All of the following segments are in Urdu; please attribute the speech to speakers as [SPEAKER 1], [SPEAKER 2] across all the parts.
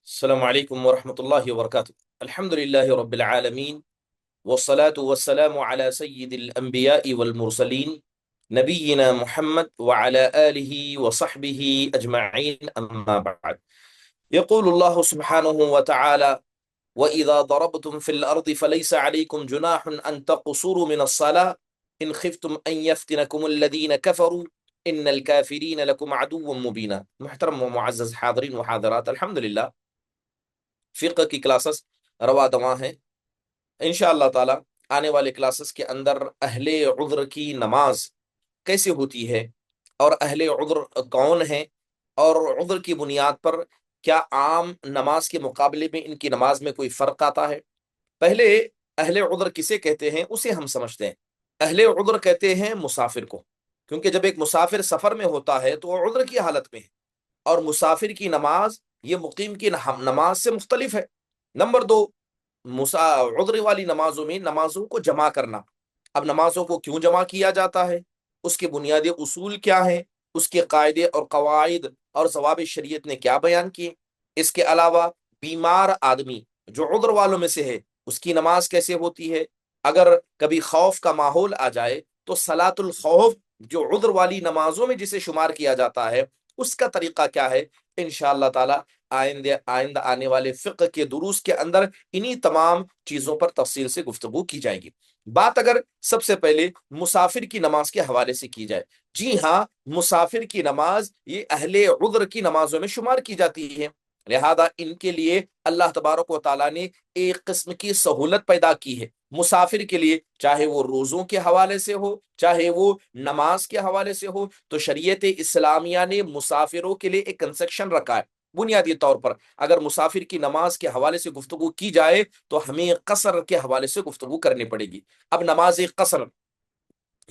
[SPEAKER 1] السلام عليكم ورحمة الله وبركاته. الحمد لله رب العالمين، والصلاة والسلام على سيد الأنبياء والمرسلين نبينا محمد وعلى آله وصحبه أجمعين، أما بعد. يقول الله سبحانه وتعالى: وإذا ضربتم في الأرض فليس عليكم جناح أن تقصروا من الصلاة إن خفتم أن يفتنكم الذين كفروا إن الكافرين لكم عدو مبين. محترم ومعزز حاضرين وحاضرات، الحمد للہ فقہ کی کلاسز روا دواں ہیں. انشاءاللہ تعالی آنے والے کلاسز کے اندر اہل عذر کی نماز کیسے ہوتی ہے اور اہل عذر کون ہیں اور عذر کی بنیاد پر کیا عام نماز کے مقابلے میں ان کی نماز میں کوئی فرق آتا ہے. پہلے اہل عذر کسے کہتے ہیں اسے ہم سمجھتے ہیں. اہل عذر کہتے ہیں مسافر کو، کیونکہ جب ایک مسافر سفر میں ہوتا ہے تو وہ عذر کی حالت میں ہے، اور مسافر کی نماز یہ مقیم کی نماز سے مختلف ہے. نمبر دو، عذر والی نمازوں میں نمازوں کو جمع کرنا. اب نمازوں کو کیوں جمع کیا جاتا ہے، اس کے بنیادی اصول کیا ہیں، اس کے قاعدے اور قواعد اور ضوابط شریعت نے کیا بیان کیے. اس کے علاوہ بیمار آدمی جو عذر والوں میں سے ہے اس کی نماز کیسے ہوتی ہے. اگر کبھی خوف کا ماحول آ جائے تو صلاۃ الخوف جو عذر والی نمازوں میں جسے شمار کیا جاتا ہے اس کا طریقہ کیا ہے، انشاءاللہ تعالی آئندہ آنے والے فقہ کے دروس کے اندر انہی تمام چیزوں پر تفصیل سے گفتگو کی جائے گی. بات اگر سب سے پہلے مسافر کی نماز کے حوالے سے کی جائے، جی ہاں، مسافر کی نماز یہ اہل عذر کی نمازوں میں شمار کی جاتی ہے. لہذا ان کے لیے اللہ تبارک و تعالیٰ نے ایک قسم کی سہولت پیدا کی ہے مسافر کے لیے، چاہے وہ روزوں کے حوالے سے ہو چاہے وہ نماز کے حوالے سے ہو. تو شریعت اسلامیہ نے مسافروں کے لیے ایک کنسیکشن رکھا ہے. بنیادی طور پر اگر مسافر کی نماز کے حوالے سے گفتگو کی جائے تو ہمیں قصر کے حوالے سے گفتگو کرنی پڑے گی. اب نماز قصر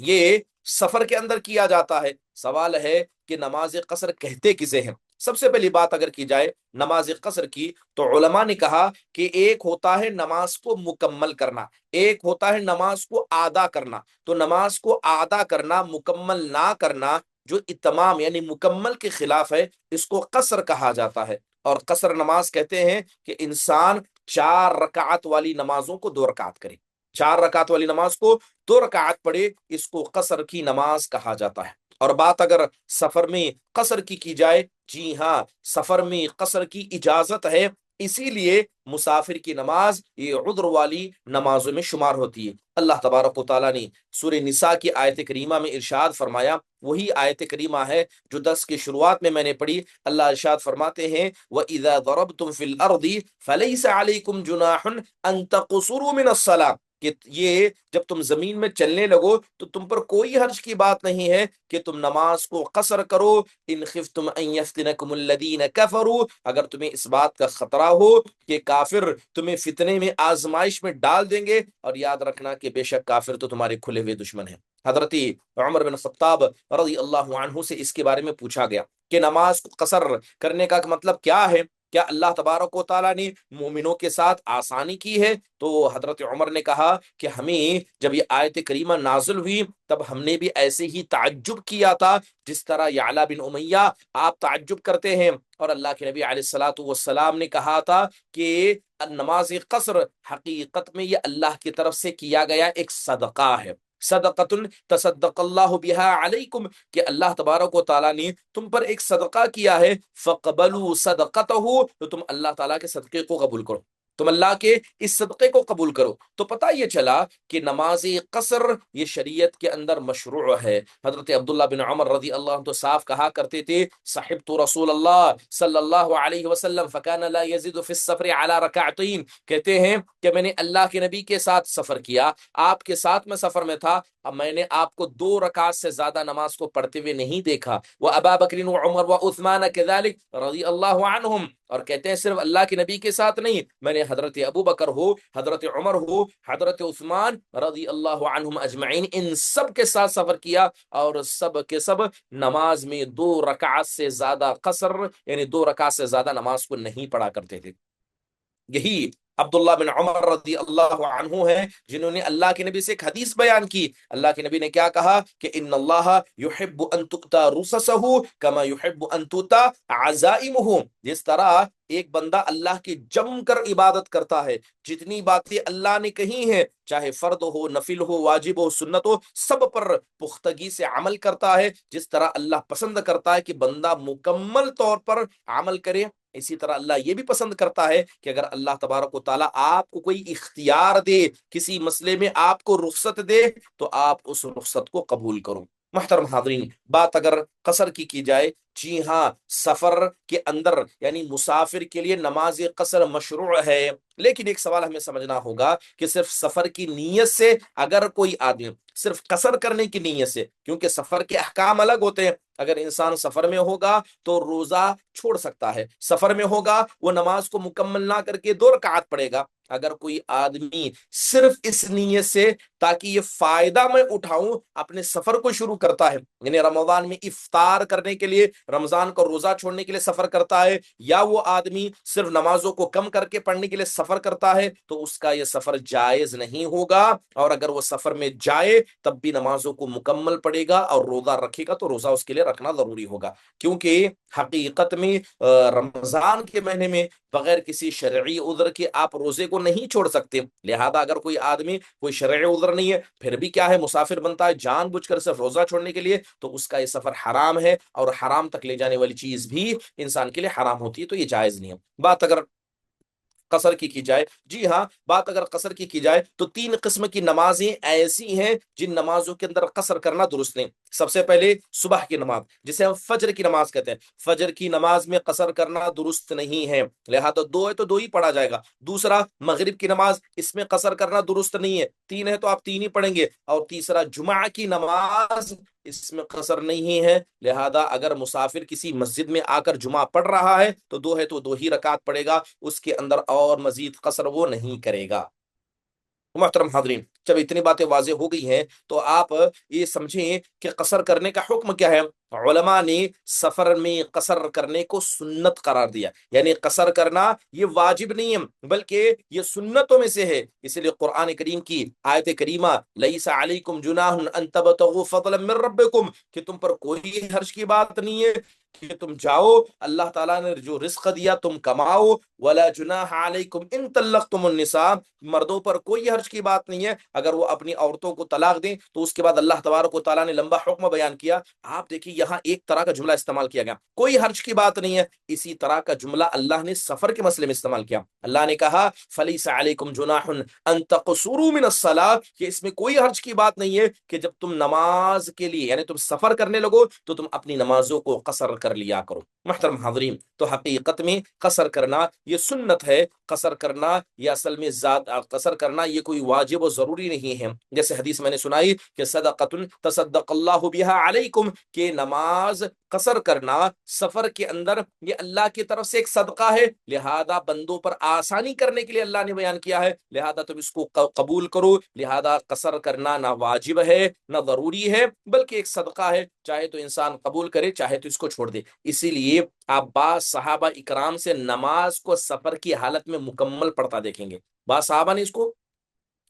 [SPEAKER 1] یہ سفر کے اندر کیا جاتا ہے. سوال ہے کہ نماز قصر کہتے کسے ہیں. سب سے پہلی بات اگر کی جائے نماز قصر کی تو علماء نے کہا کہ ایک ہوتا ہے نماز کو مکمل کرنا، ایک ہوتا ہے نماز کو آدھا کرنا. تو نماز کو آدھا کرنا، مکمل نہ کرنا، جو اتمام یعنی مکمل کے خلاف ہے، اس کو قصر کہا جاتا ہے. اور قصر نماز کہتے ہیں کہ انسان 4 رکعت والی نمازوں کو 2 رکعت کرے، 4 رکعت والی نماز کو 2 رکعت پڑھے، اس کو قصر کی نماز کہا جاتا ہے. اور بات اگر سفر میں قصر کی جائے، جی ہاں، سفر میں قصر کی اجازت ہے، اسی لیے مسافر کی نماز یہ عذر والی نمازوں میں شمار ہوتی ہے. اللہ تبارک و تعالیٰ نے سورہ نساء کی آیت کریمہ میں ارشاد فرمایا، وہی آیت کریمہ ہے جو درس کی شروعات میں نے پڑھی. اللہ ارشاد فرماتے ہیں وَإِذَا ضَرَبْتُمْ فِي الْأَرْضِ فَلَيْسَ عَلَيْكُمْ جُنَاحٌ أَن تَقْصُرُوا مِنَ الصَّلَاةِ، کہ یہ جب تم زمین میں چلنے لگو تو تم پر کوئی حرج کی بات نہیں ہے کہ تم نماز کو قصر کرو. ان خفتم ان یفتنکم الذین کفروا، اگر تمہیں اس بات کا خطرہ ہو کہ کافر تمہیں فتنے میں آزمائش میں ڈال دیں گے، اور یاد رکھنا کہ بے شک کافر تو تمہارے کھلے ہوئے دشمن ہیں. حضرت عمر بن خطاب رضی اللہ عنہ سے اس کے بارے میں پوچھا گیا کہ نماز کو قصر کرنے کا مطلب کیا ہے، کیا اللہ تبارک و تعالیٰ نے مومنوں کے ساتھ آسانی کی ہے؟ تو حضرت عمر نے کہا کہ ہمیں جب یہ آیت کریمہ نازل ہوئی تب ہم نے بھی ایسے ہی تعجب کیا تھا جس طرح یعلا بن امیہ آپ تعجب کرتے ہیں. اور اللہ کے نبی علیہ الصلوۃ والسلام نے کہا تھا کہ نماز قصر حقیقت میں یہ اللہ کی طرف سے کیا گیا ایک صدقہ ہے، صدقۃ تصدق اللہ بہا علیکم، کہ اللہ تبارک و تعالیٰ نے تم پر ایک صدقہ کیا ہے. فقبلوا صدقتہ، تو تم اللہ تعالیٰ کے صدقے کو قبول کرو، تم اللہ کے اس صدقے کو قبول کرو. تو پتہ یہ چلا کہ نماز قصر یہ شریعت کے اندر مشروع ہے. حضرت عبداللہ بن عمر رضی اللہ عنہ تو صاف کہا کرتے تھے صحبت رسول اللہ صلی اللہ علیہ وسلم فکان لا یزید فی السفر علی رکعتین، کہتے ہیں کہ میں نے اللہ کے نبی کے ساتھ سفر کیا، آپ کے ساتھ میں سفر میں تھا، اب میں نے آپ کو 2 رکعت سے زیادہ نماز کو پڑھتے ہوئے نہیں دیکھا. وہ ابا بکر و عمر و عثمان کذالک رضی اللہ عنہم، اور کہتے ہیں صرف اللہ کے نبی کے ساتھ نہیں، میں نے حضرت ابو بکر ہو، حضرت عمر ہو، حضرت عثمان رضی اللہ عنہم اجمعین، ان سب کے ساتھ سفر کیا، اور سب کے سب نماز میں 2 رکعت سے زیادہ قصر یعنی 2 رکعت سے زیادہ نماز کو نہیں پڑھا کرتے تھے. یہی عبداللہ بن عمر رضی اللہ عنہ ہیں جنہوں نے اللہ کے نبی سے ایک حدیث بیان کی. اللہ کے نبی نے کیا کہا کہ ان اللہ یحب ان تؤتی رخصہ کما یحب ان تؤتی عزائمہ، جس طرح ایک بندہ اللہ کی جم کر عبادت کرتا ہے، جتنی باتیں اللہ نے کہی ہیں، چاہے فرد ہو، نفل ہو، واجب ہو، سنت ہو، سب پر پختگی سے عمل کرتا ہے، جس طرح اللہ پسند کرتا ہے کہ بندہ مکمل طور پر عمل کرے، اسی طرح اللہ یہ بھی پسند کرتا ہے کہ اگر اللہ تبارک و تعالیٰ آپ کو کوئی اختیار دے، کسی مسئلے میں آپ کو رخصت دے، تو آپ اس رخصت کو قبول کرو۔ محترم حاضرین، بات اگر قصر کی جائے، جی ہاں، سفر کے اندر یعنی مسافر کے لیے نماز قصر مشروع ہے، لیکن ایک سوال ہمیں سمجھنا ہوگا کہ صرف سفر کی نیت سے اگر کوئی آدمی صرف قصر کرنے کی نیت سے، کیونکہ سفر کے احکام الگ ہوتے ہیں، اگر انسان سفر میں ہوگا تو روزہ چھوڑ سکتا ہے، سفر میں ہوگا وہ نماز کو مکمل نہ کر کے 2 رکعات پڑھے گا۔ اگر کوئی آدمی صرف اس نیت سے تاکہ یہ فائدہ میں اٹھاؤں اپنے سفر کو شروع کرتا ہے، یعنی رمضان میں افطار کرنے کے لیے، رمضان کا روزہ چھوڑنے کے لیے سفر کرتا ہے، یا وہ آدمی صرف نمازوں کو کم کر کے پڑھنے کے لیے سفر کرتا ہے، تو اس کا یہ سفر جائز نہیں ہوگا، اور اگر وہ سفر میں جائے تب بھی نمازوں کو مکمل پڑھے گا اور روزہ رکھے گا، تو روزہ اس کے لیے رکھنا ضروری ہوگا، کیونکہ حقیقت میں رمضان کے مہینے میں بغیر کسی شرعی عذر کے آپ روزے کو نہیں چھوڑ سکتے، لہذا اگر کوئی آدمی کوئی شرعی عذر نہیں ہے، پھر بھی کیا ہے، مسافر بنتا ہے جان بوجھ کر صرف روزہ چھوڑنے کے لیے، تو اس کا یہ سفر حرام ہے، اور حرام تک لے جانے والی چیز بھی انسان کے لیے حرام ہوتی ہے، تو یہ جائز نہیں ہے۔ بات اگر قصر کی جائے، جی ہاں، بات اگر قصر کی جائے تو 3 قسم کی نمازیں ایسی ہیں جن نمازوں کے اندر قصر کرنا درست نہیں۔ سب سے پہلے صبح کی نماز، جسے ہم فجر کی نماز کہتے ہیں، فجر کی نماز میں قصر کرنا درست نہیں ہے، لہذا 2 ہے تو 2 ہی پڑھا جائے گا۔ دوسرا مغرب کی نماز، اس میں قصر کرنا درست نہیں ہے، 3 ہے تو آپ 3 ہی پڑھیں گے۔ اور تیسرا جمعہ کی نماز، اس میں قصر نہیں ہے، لہذا اگر مسافر کسی مسجد میں آ کر جمعہ پڑھ رہا ہے تو 2 ہے تو 2 ہی رکعت پڑھے گا، اس کے اندر اور مزید قصر وہ نہیں کرے گا۔ محترم حاضرین، جب اتنی باتیں واضح ہو گئی ہیں تو آپ یہ سمجھیں کہ قصر کرنے کا حکم کیا ہے۔ علماء نے سفر میں قصر کرنے کو سنت قرار دیا، یعنی قصر کرنا یہ واجب نہیں ہے بلکہ یہ سنتوں میں سے ہے، اسی لیے قرآن کریم کی آیت کریمہ لیس علیکم جناح ان تبتغوا فضلا من ربکم، کہ تم پر کوئی حرج کی بات نہیں ہے کہ تم جاؤ، اللہ تعالیٰ نے جو رزق دیا تم کماؤ، ولا جناح علیکم ان طلقتم النساء، مردوں پر کوئی حرج کی بات نہیں ہے اگر وہ اپنی عورتوں کو طلاق دیں، تو اس کے بعد اللہ تبارک و تعالیٰ نے لمبا حکم بیان کیا۔ آپ دیکھیے یہاں ایک طرح کا جملہ استعمال کیا گیا، کوئی حرج کی بات نہیں ہے، اسی طرح کا جملہ اللہ نے سفر کے مسئلے میں استعمال کیا، اللہ نے کہا فلیس علیکم جناح ان تقصروا من الصلاۃ، کہ اس میں کوئی حرج کی بات نہیں ہے کہ جب تم نماز کے لیے یعنی تم سفر کرنے لگو تو تم اپنی نمازوں کو قصر کر لیا کرو۔ محترم حاضرین، تو حقیقت میں قصر کرنا یہ سنت ہے، قصر کرنا یہ اصل میں قصر کرنا یہ کوئی واجب و ضروری نہیں ہے، جیسے حدیث میں نے سنائی کہ صدقۃ تصدق اللہ بہا علیکم، کہ نماز قصر کرنا سفر کے اندر یہ اللہ کی طرف سے ایک صدقہ ہے، لہذا بندوں پر آسانی کرنے کے لیے اللہ نے بیان کیا ہے، لہذا تم اس کو قبول کرو، لہذا قصر کرنا نہ واجب ہے نہ ضروری ہے بلکہ ایک صدقہ ہے، چاہے تو انسان قبول کرے چاہے تو اس کو چھوڑ دے۔ اسی لیے آپ بعض صحابہ اکرام سے نماز کو سفر کی حالت میں مکمل پڑھتا دیکھیں گے، بعض صحابہ نے اس کو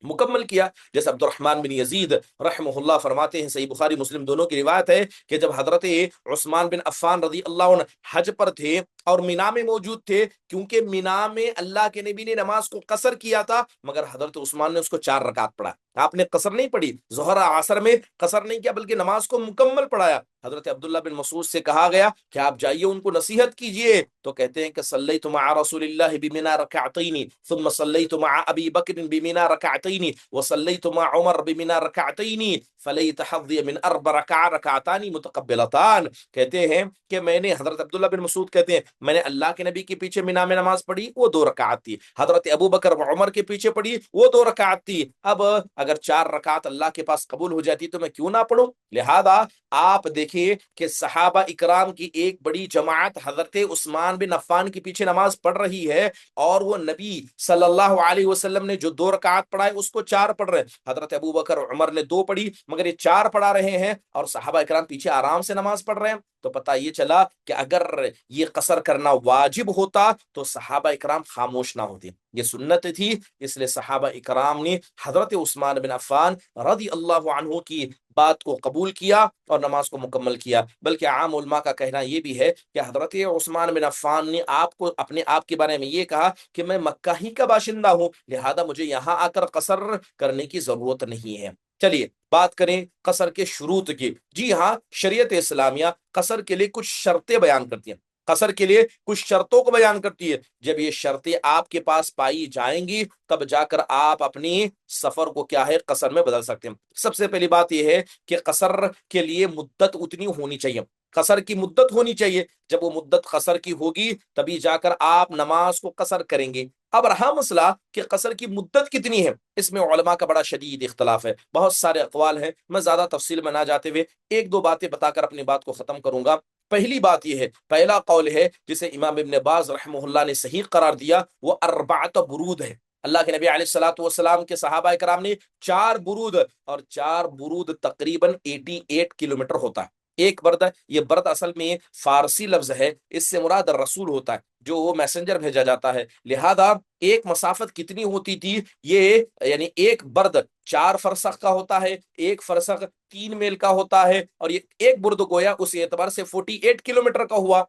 [SPEAKER 1] مکمل کیا، جیسے عبد الرحمن بن یزید رحمہ اللہ فرماتے ہیں، صحیح بخاری مسلم دونوں کی روایت ہے کہ جب حضرت عثمان بن عفان رضی اللہ عنہ حج پر تھے اور مینا میں موجود تھے، کیونکہ مینا میں اللہ کے نبی نے نماز کو قصر کیا تھا مگر حضرت عثمان نے اس کو 4 رکعت پڑھا، آپ نے قصر نہیں پڑھی، ظہر عصر میں قصر نہیں کیا بلکہ نماز کو مکمل پڑھایا۔ حضرت عبداللہ بن مسعود سے کہا گیا کہ آپ جائیے ان کو نصیحت کیجئے، تو کہتے ہیں کہ صلیت مع رسول اللہ بمنا رکعتین ثم صلیت مع ابی بکر بمنا رکعتین وصلیت مع عمر بمنا رکعتین فلیت حظی من 4 رکعتان متقبلتان، کہتے ہیں کہ میں نے، حضرت عبداللہ بن مسعود کہتے ہیں میں نے اللہ کے نبی کے پیچھے مینا میں نماز پڑھی، وہ 2 رکعت تھی، حضرت ابو بکر و عمر کے پیچھے پڑھی، وہ 2 رکعت تھی، اب اگر 4 رکعت اللہ کے پاس قبول ہو جاتی تو میں کیوں نہ پڑھوں۔ لہذا آپ دیکھیے کہ صحابہ اکرام کی ایک بڑی جماعت حضرت عثمان بن عفان کے پیچھے نماز پڑھ رہی ہے، اور وہ نبی صلی اللہ علیہ وسلم نے جو 2 رکعت پڑھائے اس کو 4 پڑھ رہے ہیں، حضرت ابو بکر اور عمر نے 2 پڑھی مگر یہ 4 پڑھا رہے ہیں، اور صحابہ اکرام پیچھے آرام سے نماز پڑھ رہے ہیں۔ تو پتہ یہ چلا کہ اگر یہ قصر کرنا واجب ہوتا تو صحابہ اکرام خاموش نہ ہوتے، یہ سنت تھی، اس لیے صحابہ اکرام نے حضرت عثمان بن عفان رضی اللہ عنہ کی بات کو قبول کیا اور نماز کو مکمل کیا۔ بلکہ عام علماء کا کہنا یہ بھی ہے کہ حضرت عثمان بن عفان نے آپ کو اپنے آپ کے بارے میں یہ کہا کہ میں مکہ ہی کا باشندہ ہوں، لہذا مجھے یہاں آ کر قصر کرنے کی ضرورت نہیں ہے۔ چلیے بات کریں قصر کے شروط کی۔ جی ہاں، شریعت اسلامیہ قصر کے لیے کچھ شرطیں بیان کرتی ہیں، قصر کے لیے کچھ شرطوں کو بیان کرتی ہے۔ جب یہ شرطیں آپ کے پاس پائی جائیں گی تب جا کر آپ اپنی سفر کو کیا ہے قصر میں بدل سکتے ہیں۔ سب سے پہلی بات یہ ہے کہ قصر کے لیے مدت اتنی ہونی چاہیے، قصر کی مدت ہونی چاہیے، جب وہ مدت قصر کی ہوگی تبھی جا کر آپ نماز کو قصر کریں گے۔ اب رہا مسئلہ کہ قصر کی مدت کتنی ہے، اس میں علماء کا بڑا شدید اختلاف ہے، بہت سارے اقوال ہیں۔ میں زیادہ تفصیل میں نہ جاتے ہوئے ایک دو باتیں بتا کر اپنی بات کو ختم کروں گا۔ پہلی بات یہ ہے، پہلا قول ہے جسے امام ابن باز رحمہ اللہ نے صحیح قرار دیا، وہ اربعۃ برود ہے۔ اللہ کے نبی علیہ الصلوۃ والسلام کے صحابہ کرام نے 4 برود، اور 4 برود تقریباً 88 کلومیٹر ہوتا ہے ایک برد۔ یہ برد اصل میں فارسی لفظ ہے، اس سے مراد رسول ہوتا ہے جو وہ میسنجر بھیجا جاتا ہے۔ لہذا ایک مسافت کتنی ہوتی تھی، یہ یعنی ایک برد 4 فرسخ کا ہوتا ہے، ایک فرسخ 3 میل کا ہوتا ہے، اور یہ ایک برد گویا اس اعتبار سے 48 کلومیٹر کا ہوا،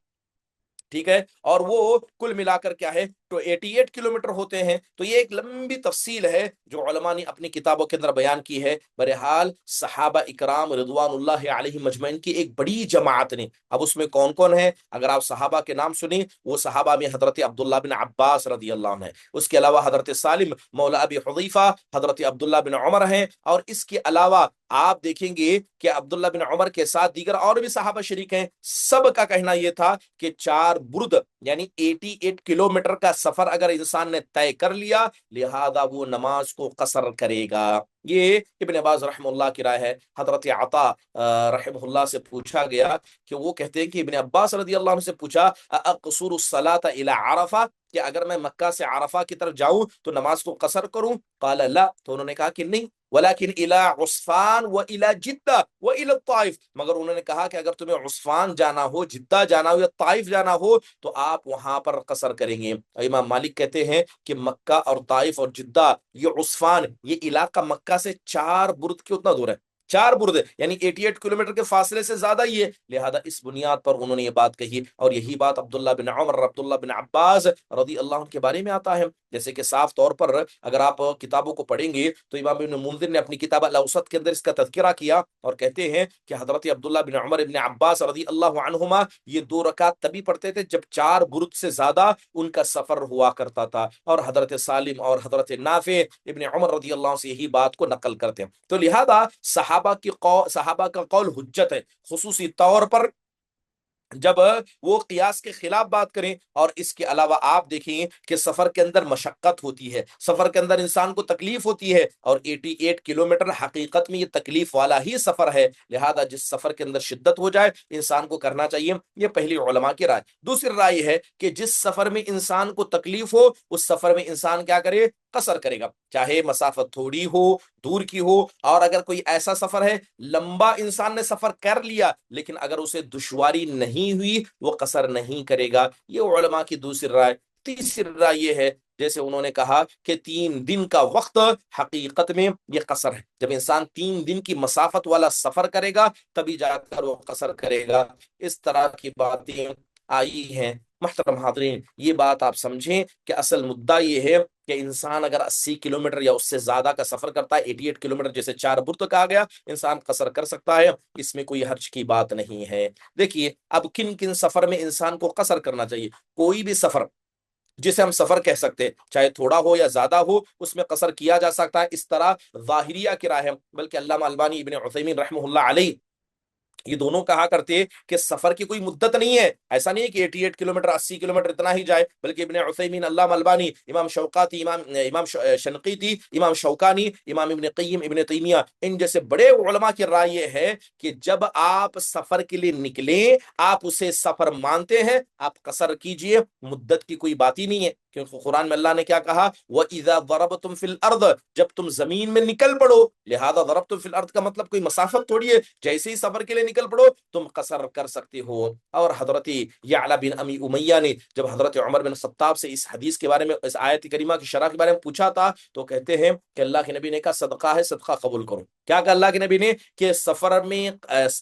[SPEAKER 1] ٹھیک ہے، اور وہ کل ملا کر کیا ہے تو 88 کلومیٹر ہوتے ہیں۔ تو یہ ایک لمبی تفصیل ہے جو علماء نے اپنی کتابوں کے اندر بیان کی ہے۔ بہرحال صحابہ اکرام رضوان اللہ علیہ مجمعین کی ایک بڑی جماعت نے، اب اس میں کون کون ہے اگر آپ صحابہ کے نام سنیں، وہ صحابہ میں حضرت عبداللہ بن عباس رضی اللہ عنہ ہے، اس کے علاوہ حضرت سالم مولا ابی حذیفہ، حضرت عبداللہ بن عمر ہیں، اور اس کے علاوہ آپ دیکھیں گے کہ عبداللہ بن عمر کے ساتھ دیگر اور بھی صحابہ شریک ہیں۔ سب کا کہنا یہ تھا کہ 4 برد یعنی 88 کلومیٹر کا سفر اگر انسان نے طے کر لیا لہذا وہ نماز کو قصر کرے گا۔ یہ ابن عباس رحمہ اللہ کی رائے ہے۔ حضرت عطا رحمہ اللہ سے پوچھا گیا کہ وہ کہتے ہیں کہ ابن عباس رضی اللہ عنہ سے پوچھا اقصر الصلاۃ الی عرفہ، کہ اگر میں مکہ سے عرفہ کی طرف جاؤں تو نماز کو قصر کروں؟ قال لا، تو انہوں نے کہا کہ نہیں، ولكن الى عسفان والى جدہ والى الطائف، مگر انہوں نے کہا کہ اگر تمہیں عسفان جانا ہو، جدہ جانا ہو یا طائف جانا ہو تو آپ وہاں پر قصر کریں گے۔ امام مالک کہتے ہیں کہ مکہ اور طائف اور جدہ، یہ عسفان، یہ علاقہ مکہ سے 4 برد کتنا دور ہے، 4 برد یعنی 88 کلومیٹر کے فاصلے سے زیادہ ہی ہے۔ لہذا اس بنیاد پر انہوں نے یہ بات کہی، اور یہی بات عبداللہ بن عمر، عبداللہ بن عباس رضی اللہ عنہ کے بارے میں آتا ہے۔ جیسے کہ صاف طور پر اگر آپ کتابوں کو پڑھیں گے تو امام ابن منذر نے اپنی کتاب الاوسط کے اندر اس کا تذکرہ کیا، اور کہتے ہیں کہ حضرت عبداللہ بن عمر ابن عباس رضی اللہ عنہما یہ 2 رکعت تبھی پڑھتے تھے جب 4 برد سے زیادہ ان کا سفر ہوا کرتا تھا، اور حضرت سالم اور حضرت نافع ابن عمر رضی اللہ عنہ سے یہی بات کو نقل کرتے ہیں۔ تو لہذا صحابہ کا قول حجت ہے، خصوصی طور پر جب وہ قیاس کے خلاف بات کریں۔ اور اس کے علاوہ آپ دیکھیں کہ سفر کے اندر مشقت ہوتی ہے، سفر کے اندر انسان کو تکلیف ہوتی ہے، اور 88 کلومیٹر حقیقت میں یہ تکلیف والا ہی سفر ہے۔ لہذا جس سفر کے اندر شدت ہو جائے انسان کو کرنا چاہیے، یہ پہلی علماء کی رائے۔ دوسری رائے ہے کہ جس سفر میں انسان کو تکلیف ہو اس سفر میں انسان کیا کرے، قصر کرے گا، چاہے مسافت تھوڑی ہو، دور کی ہو۔ اور اگر کوئی ایسا سفر ہے لمبا انسان نے سفر کر لیا لیکن اگر اسے دشواری نہیں ہوئی وہ قصر نہیں کرے گا، یہ علماء کی دوسری رائے۔ تیسری رائے یہ ہے جیسے انہوں نے کہا کہ 3 دن کا وقت حقیقت میں یہ قصر ہے، جب انسان 3 دن کی مسافت والا سفر کرے گا تبھی جا کر وہ قصر کرے گا۔ اس طرح کی باتیں آئی ہیں۔ محترم حاضرین، یہ بات آپ سمجھیں کہ اصل مدعا یہ ہے کہ انسان اگر 80 کلومیٹر یا اس سے زیادہ کا سفر کرتا ہے، 88 کلومیٹر جیسے 4 برد کہا گیا، انسان قصر کر سکتا ہے، اس میں کوئی حرج کی بات نہیں ہے۔ دیکھیے اب کن کن سفر میں انسان کو قصر کرنا چاہیے۔ کوئی بھی سفر جسے ہم سفر کہہ سکتے ہیں، چاہے تھوڑا ہو یا زیادہ ہو، اس میں قصر کیا جا سکتا ہے، اس طرح ظاہریہ کی رائے ہے۔ بلکہ علامہ البانی ابن عثیمین رحمہ اللہ علیہ یہ دونوں کہا کرتے کہ سفر کی کوئی مدت نہیں ہے، ایسا نہیں ہے کہ 88 کلومیٹر 80 کلومیٹر اتنا ہی جائے، بلکہ ابن عثیمین، علامہ البانی، امام شوقاتی، امام شنقیطی، امام شوکانی، امام ابن قیم، ابن تیمیہ، ان جیسے بڑے علماء کی رائے یہ ہے کہ جب آپ سفر کے لیے نکلیں آپ اسے سفر مانتے ہیں آپ قصر کیجئے، مدت کی کوئی بات ہی نہیں ہے۔ کیونکہ قرآن میں اللہ نے کیا کہا، وَإِذَا ضَرَبْتُمْ فِي الْأَرْضِ، جب تم زمین میں نکل پڑو، لہذا ضربتم فی الارض کا مطلب کوئی مسافت تھوڑی ہے، جیسے ہی سفر کے لیے نکل پڑو تم قصر کر سکتے ہو۔ اور حضرت یعلا بن امی امیہ نے جب حضرت عمر بن خطاب سے اس حدیث کے بارے میں، اس آیت کریمہ کی شرح کے بارے میں پوچھا تھا، تو کہتے ہیں کہ اللہ کے نبی نے کہا صدقہ ہے، صدقہ قبول کرو۔ کیا کہا اللہ کے نبی نے کہ سفر میں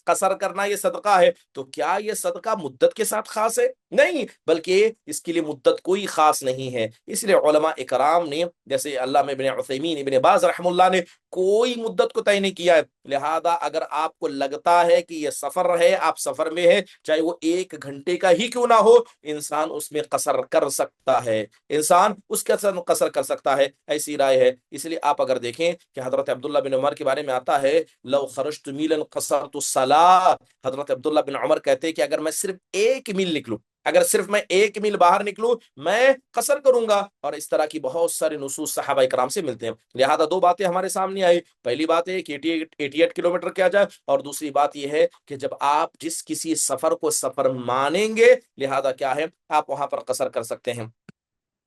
[SPEAKER 1] قصر کرنا یہ صدقہ ہے، تو کیا یہ صدقہ مدت کے ساتھ خاص ہے؟ نہیں، بلکہ اس کے لیے مدت کوئی خاص نہیں ہے۔ اس لیے علماء اکرام نے، جیسے علامہ ابن عثیمین، ابن باز رحم اللہ نے کوئی مدت کو طے نہیں کیا ہے، لہذا اگر آپ کو لگتا ہے کہ یہ سفر ہے، آپ سفر میں ہے، چاہے وہ 1 گھنٹے کا ہی کیوں نہ ہو، انسان اس میں قصر کر سکتا ہے، انسان اس کے اثر قصر کر سکتا ہے، ایسی رائے ہے۔ اس لیے آپ اگر دیکھیں کہ حضرت عبداللہ بن عمر کے بارے میں آتا ہے، لو خرجت میلا قصرت الصلاۃ، حضرت عبداللہ بن عمر کہتے ہیں کہ اگر میں صرف 1 میل نکلوں، اگر صرف میں 1 میل باہر نکلوں، میں قصر کروں گا۔ اور اس طرح کی بہت سارے نصوص صحابہ کرام سے ملتے ہیں۔ لہذا 2 باتیں ہمارے سامنے آئی، پہلی بات ہے کہ 88 کلومیٹر کیا جائے، اور دوسری بات یہ ہے کہ جب آپ جس کسی سفر کو سفر مانیں گے، لہذا کیا ہے، آپ وہاں پر قصر کر سکتے ہیں۔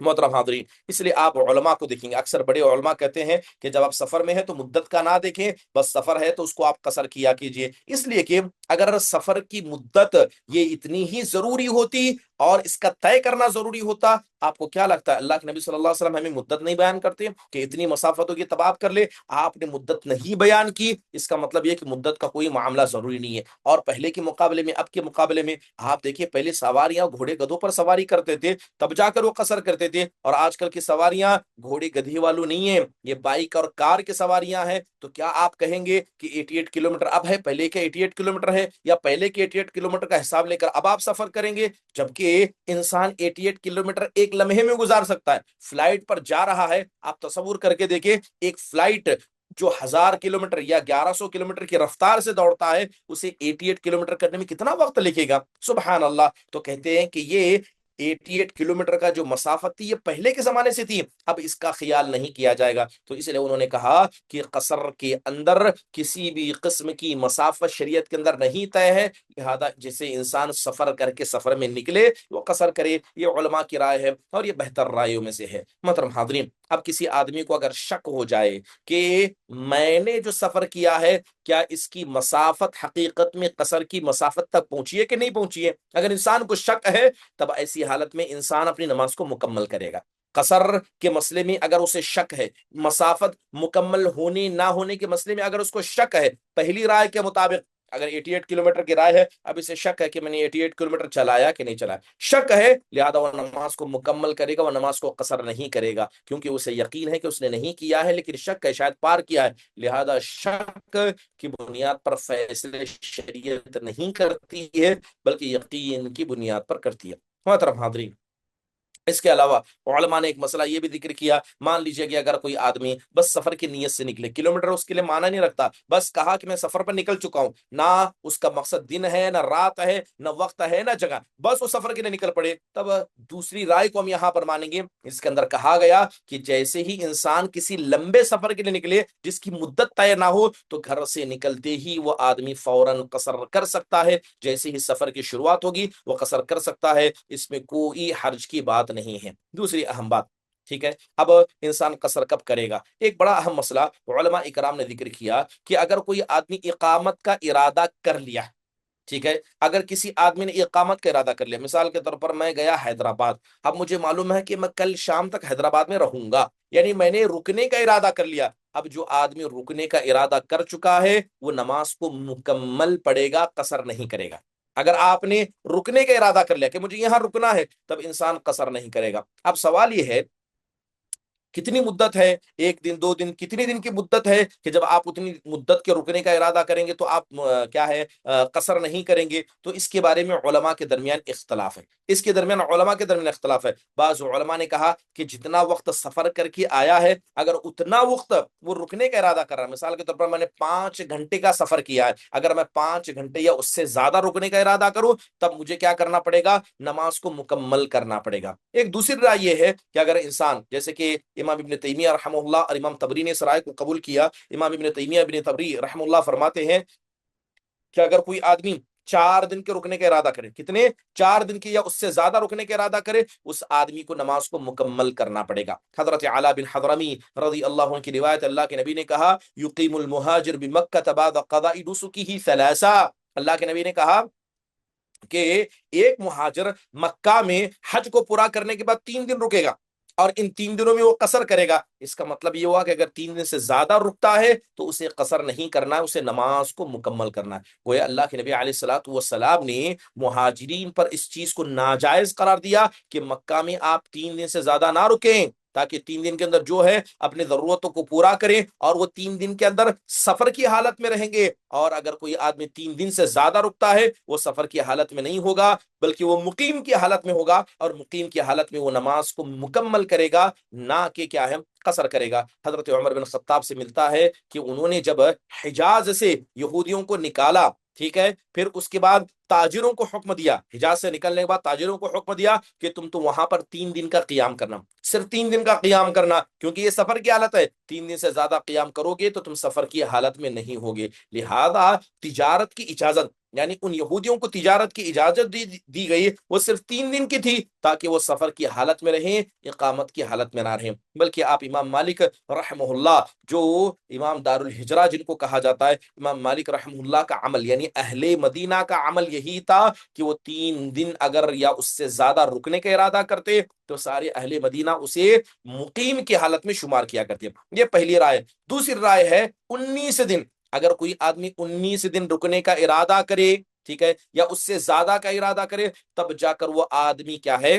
[SPEAKER 1] محترم حاضرین، اس لیے آپ علماء کو دیکھیں گے، اکثر بڑے علماء کہتے ہیں کہ جب آپ سفر میں ہیں تو مدت کا نہ دیکھیں، بس سفر ہے تو اس کو آپ قصر کیا کیجئے، اس لیے کہ اگر سفر کی مدت یہ اتنی ہی ضروری ہوتی اور اس کا طے کرنا ضروری ہوتا، آپ کو کیا لگتا ہے اللہ کے نبی صلی اللہ علیہ وسلم ہمیں مدت نہیں بیان کرتے کہ اتنی مسافتوں کی طب آپ کر لے؟ آپ نے مدت نہیں بیان کی، اس کا مطلب یہ کہ مدت کا کوئی معاملہ ضروری نہیں ہے۔ اور پہلے کے مقابلے میں، اب کے مقابلے میں آپ دیکھیے، پہلے سواریاں گھوڑے گدھوں پر سواری کرتے تھے، تب جا کر وہ قصر کرتے تھے، اور آج کل کی سواریاں گھوڑے گدھی والوں نہیں ہیں، یہ بائک اور کار کی سواریاں ہیں۔ تو کیا آپ کہیں گے کہ 88 کلومیٹر اب ہے، پہلے کے 88 کلومیٹر ہے، یا پہلے کے 88 کلومیٹر کا حساب لے کر اب آپ سفر کریں گے؟ جبکہ انسان 88 کلومیٹر ایک لمحے میں گزار سکتا ہے۔ فلائٹ پر جا رہا ہے، آپ تصور کر کے دیکھیں، ایک فلائٹ جو 1000 کلومیٹر یا 1100 کلومیٹر کی رفتار سے دوڑتا ہے، اسے 88 کلومیٹر کرنے میں کتنا وقت لگے گا؟ سبحان اللہ۔ تو کہتے ہیں کہ یہ 88 کلومیٹر کا جو مسافت تھی، یہ پہلے کے زمانے سے تھی، اب اس کا خیال نہیں کیا جائے گا۔ تو اس لیے انہوں نے کہا کہ قصر کے اندر کسی بھی قسم کی مسافت شریعت کے اندر نہیں طے ہے، لہذا جسے انسان سفر کر کے سفر میں نکلے وہ قصر کرے، یہ علماء کی رائے ہے، اور یہ بہتر رائےوں میں سے ہے۔ محترم حاضرین، اب کسی آدمی کو اگر شک ہو جائے کہ میں نے جو سفر کیا ہے، کیا اس کی مسافت حقیقت میں قصر کی مسافت تک پہنچی ہے کہ نہیں پہنچی ہے، اگر انسان کو شک ہے، تب ایسی حالت میں انسان اپنی نماز کو مکمل کرے گا۔ قصر کے مسئلے میں اگر اسے شک ہے، مسافت مکمل ہونے نہ ہونے کے مسئلے میں اگر اس کو شک ہے، پہلی رائے کے مطابق اگر 88 کلومیٹر کی رائے ہے، اب اسے شک ہے کہ میں نے 88 کلومیٹر چلایا کہ نہیں چلایا، شک ہے، لہذا وہ نماز کو مکمل کرے گا، وہ نماز کو قصر نہیں کرے گا، کیونکہ اسے یقین ہے کہ اس نے نہیں کیا ہے، لیکن شک ہے شاید پار کیا ہے، لہذا شک کی بنیاد پر فیصلے شریعت نہیں کرتی ہے، بلکہ یقین کی بنیاد پر کرتی ہے۔ محترم حاضرین، اس کے علاوہ علماء نے ایک مسئلہ یہ بھی ذکر کیا، مان لیجئے کہ اگر کوئی آدمی بس سفر کی نیت سے نکلے، کلومیٹر اس کے لیے معنی نہیں رکھتا، بس کہا کہ میں سفر پر نکل چکا ہوں، نہ اس کا مقصد دن ہے، نہ رات ہے، نہ وقت ہے، نہ جگہ، بس وہ سفر کے لیے نکل پڑے، تب دوسری رائے کو ہم یہاں پر مانیں گے۔ اس کے اندر کہا گیا کہ جیسے ہی انسان کسی لمبے سفر کے لیے نکلے جس کی مدت طے نہ ہو، تو گھر سے نکلتے ہی وہ آدمی فوراً قصر کر سکتا ہے، جیسے ہی سفر کی شروعات ہوگی وہ قصر کر سکتا ہے، اس میں کوئی حرج کی بات نہیں ہے۔ دوسری اہم بات، ٹھیک ہے، اب انسان قصر کب کرے گا؟ ایک بڑا اہم مسئلہ علماء اکرام نے ذکر کیا کہ اگر کوئی آدمی اقامت کا ارادہ کر لیا، ٹھیک ہے، اگر کسی آدمی نے اقامت کا ارادہ کر لیا، مثال کے طور پر میں گیا حیدرآباد، اب مجھے معلوم ہے کہ میں کل شام تک حیدرآباد میں رہوں گا، یعنی میں نے رکنے کا ارادہ کر لیا، اب جو آدمی رکنے کا ارادہ کر چکا ہے وہ نماز کو مکمل پڑھے گا، قصر نہیں کرے گا۔ اگر آپ نے رکنے کا ارادہ کر لیا کہ مجھے یہاں رکنا ہے، تب انسان قصر نہیں کرے گا۔ اب سوال یہ ہے کتنی مدت ہے، 1 دن 2 دن، کتنی دن کی مدت ہے کہ جب آپ اتنی مدت کے رکنے کا ارادہ کریں گے تو آپ کیا ہے قصر نہیں کریں گے؟ تو اس کے بارے میں علماء کے درمیان اختلاف ہے، اس کے درمیان علماء کے درمیان اختلاف ہے۔ بعض علماء نے کہا کہ جتنا وقت سفر کر کے آیا ہے، اگر اتنا وقت وہ رکنے کا ارادہ کر رہا ہے، مثال کے طور پر میں نے 5 گھنٹے کا سفر کیا ہے، اگر میں 5 گھنٹے یا اس سے زیادہ رکنے کا ارادہ کروں، تب مجھے کیا کرنا پڑے گا؟ نماز کو مکمل کرنا پڑے گا۔ ایک دوسری رائے یہ ہے کہ اگر انسان، جیسے کہ امام ابن تیمیہ رحمہ اللہ اور امام طبری نے اس رائے کو قبول کیا، امام ابن تیمیہ ابن طبری رحمہ اللہ فرماتے ہیں کہ اگر کوئی آدمی 4 دن کے رکنے کا ارادہ کرے، کتنے؟ 4 دن کی یا اس سے زیادہ رکنے کا ارادہ کرے، اس آدمی کو نماز کو مکمل کرنا پڑے گا۔ حضرت علا بن حضرمی رضی اللہ عنہ کی روایت، اللہ کے نبی نے کہا یقیم المہاجر بمکہ بعد قضاء نسکہ ثلاثا، اللہ کے نبی نے کہا کہ ایک مہاجر مکہ میں حج کو پورا کرنے کے بعد 3 دن رکے گا، اور ان 3 دنوں میں وہ قصر کرے گا۔ اس کا مطلب یہ ہوا کہ اگر 3 دن سے زیادہ رکتا ہے تو اسے قصر نہیں کرنا ہے، اسے نماز کو مکمل کرنا ہے۔ گویا اللہ کے نبی علیہ الصلوۃ والسلام نے مہاجرین پر اس چیز کو ناجائز قرار دیا کہ مکہ میں آپ 3 دن سے زیادہ نہ رکیں، تاکہ 3 دن کے اندر جو ہے اپنی ضرورتوں کو پورا کریں، اور وہ 3 دن کے اندر سفر کی حالت میں رہیں گے۔ اور اگر کوئی آدمی 3 دن سے زیادہ رکتا ہے، وہ سفر کی حالت میں نہیں ہوگا بلکہ وہ مقیم کی حالت میں ہوگا، اور مقیم کی حالت میں وہ نماز کو مکمل کرے گا، نہ کہ کیا ہے، قصر کرے گا۔ حضرت عمر بن خطاب سے ملتا ہے کہ انہوں نے جب حجاز سے یہودیوں کو نکالا، ٹھیک ہے، پھر اس کے بعد تاجروں کو حکم دیا، حجاز سے نکلنے کے بعد تاجروں کو حکم دیا کہ تم تو وہاں پر 3 دن کا قیام کرنا، صرف 3 دن کا قیام کرنا، کیونکہ یہ سفر کی حالت ہے، 3 دن سے زیادہ قیام کرو گے تو تم سفر کی حالت میں نہیں ہوگے۔ لہذا تجارت کی اجازت، یعنی ان یہودیوں کو تجارت کی اجازت دی گئی، وہ صرف 3 دن کی تھی، تاکہ وہ سفر کی حالت میں رہیں، اقامت کی حالت میں نہ رہیں۔ بلکہ آپ امام مالک رحمہ اللہ، جو امام دار الہجرہ جن کو کہا جاتا ہے، امام مالک رحمہ اللہ کا عمل، یعنی اہل مدینہ کا عمل یہی تھا کہ وہ 3 دن اگر یا اس سے زیادہ رکنے کا ارادہ کرتے تو سارے اہل مدینہ اسے مقیم کی حالت میں شمار کیا کرتے۔ یہ پہلی رائے۔ دوسری رائے ہے 19 دن، اگر کوئی آدمی 19 دن رکنے کا ارادہ کرے، ٹھیک ہے، یا اس سے زیادہ کا ارادہ کرے، تب جا کر وہ آدمی کیا ہے،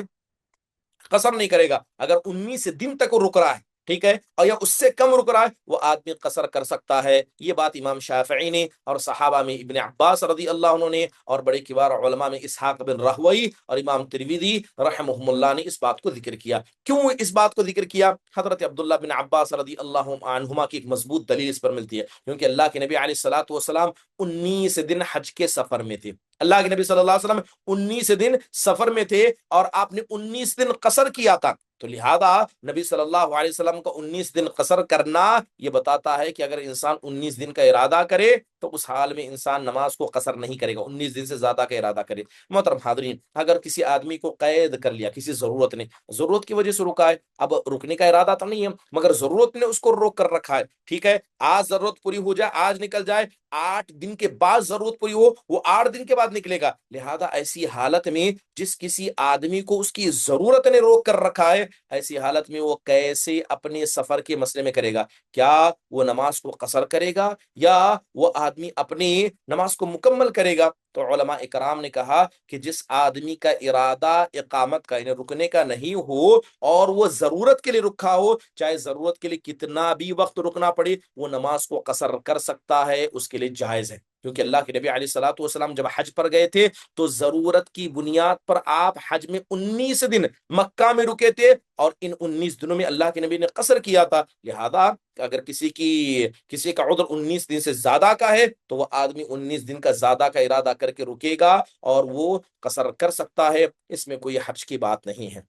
[SPEAKER 1] قسم نہیں کرے گا۔ اگر 19 دن تک وہ رک رہا ہے، ٹھیک ہے، اور یا اس سے کم رک رہا ہے، وہ آدمی قصر کر سکتا ہے۔ یہ بات امام شافعی نے، اور صحابہ میں ابن عباس رضی اللہ عنہ نے، اور بڑے کبار علماء میں اسحاق بن راہوئی اور امام ترمذی رحمہم اللہ نے اس بات کو ذکر کیا۔ کیوں اس بات کو ذکر کیا؟ حضرت عبداللہ بن عباس رضی اللہ عنہما کی ایک مضبوط دلیل اس پر ملتی ہے، کیونکہ اللہ کے نبی علیہ الصلوۃ والسلام 19 دن حج کے سفر میں تھے۔ اللہ کے نبی صلی اللہ علیہ وسلم 19 دن سفر میں تھے، اور آپ نے 19 دن قصر کیا تھا، تو لہذا نبی صلی اللہ علیہ وسلم کا 19 دن قصر کرنا یہ بتاتا ہے کہ اگر انسان 19 دن کا ارادہ کرے تو اس حال میں انسان نماز کو قصر نہیں کرے گا، 19 دن سے زیادہ کا ارادہ کرے۔ محترم حاضرین، اگر کسی آدمی کو قید کر لیا کسی ضرورت نے، ضرورت کی وجہ سے رکا ہے، اب رکنے کا ارادہ تو نہیں ہے مگر ضرورت نے اس کو روک کر رکھا ہے، ٹھیک ہے، آج ضرورت پوری ہو جائے، آج نکل جائے، 8 دن کے بعد ضرورت پوری ہو، وہ 8 دن کے بعد نکلے گا۔ لہذا ایسی حالت میں جس کسی آدمی کو اس کی ضرورت نے روک کر رکھا ہے، ایسی حالت میں وہ کیسے اپنے سفر کے مسئلے میں کرے گا؟ کیا وہ نماز کو قصر کرے گا یا وہ آدمی اپنی نماز کو مکمل کرے گا؟ تو علماء اکرام نے کہا کہ جس آدمی کا ارادہ اقامت کا، یعنی رکنے کا نہیں ہو، اور وہ ضرورت کے لیے رکھا ہو، چاہے ضرورت کے لیے کتنا بھی وقت رکنا پڑے، وہ نماز کو قصر کر سکتا ہے، اس کے لیے جائز ہے۔ کیونکہ اللہ کے نبی علیہ الصلوۃ والسلام جب حج پر گئے تھے تو ضرورت کی بنیاد پر آپ حج میں 19 دن مکہ میں رکے تھے، اور ان 19 دنوں میں اللہ کے نبی نے قصر کیا تھا۔ لہذا اگر کسی کا عذر 19 دن سے زیادہ کا ہے تو وہ آدمی 19 دن کا زیادہ کا ارادہ کر کے رکے گا، اور وہ قصر کر سکتا ہے، اس میں کوئی حرج کی بات نہیں ہے۔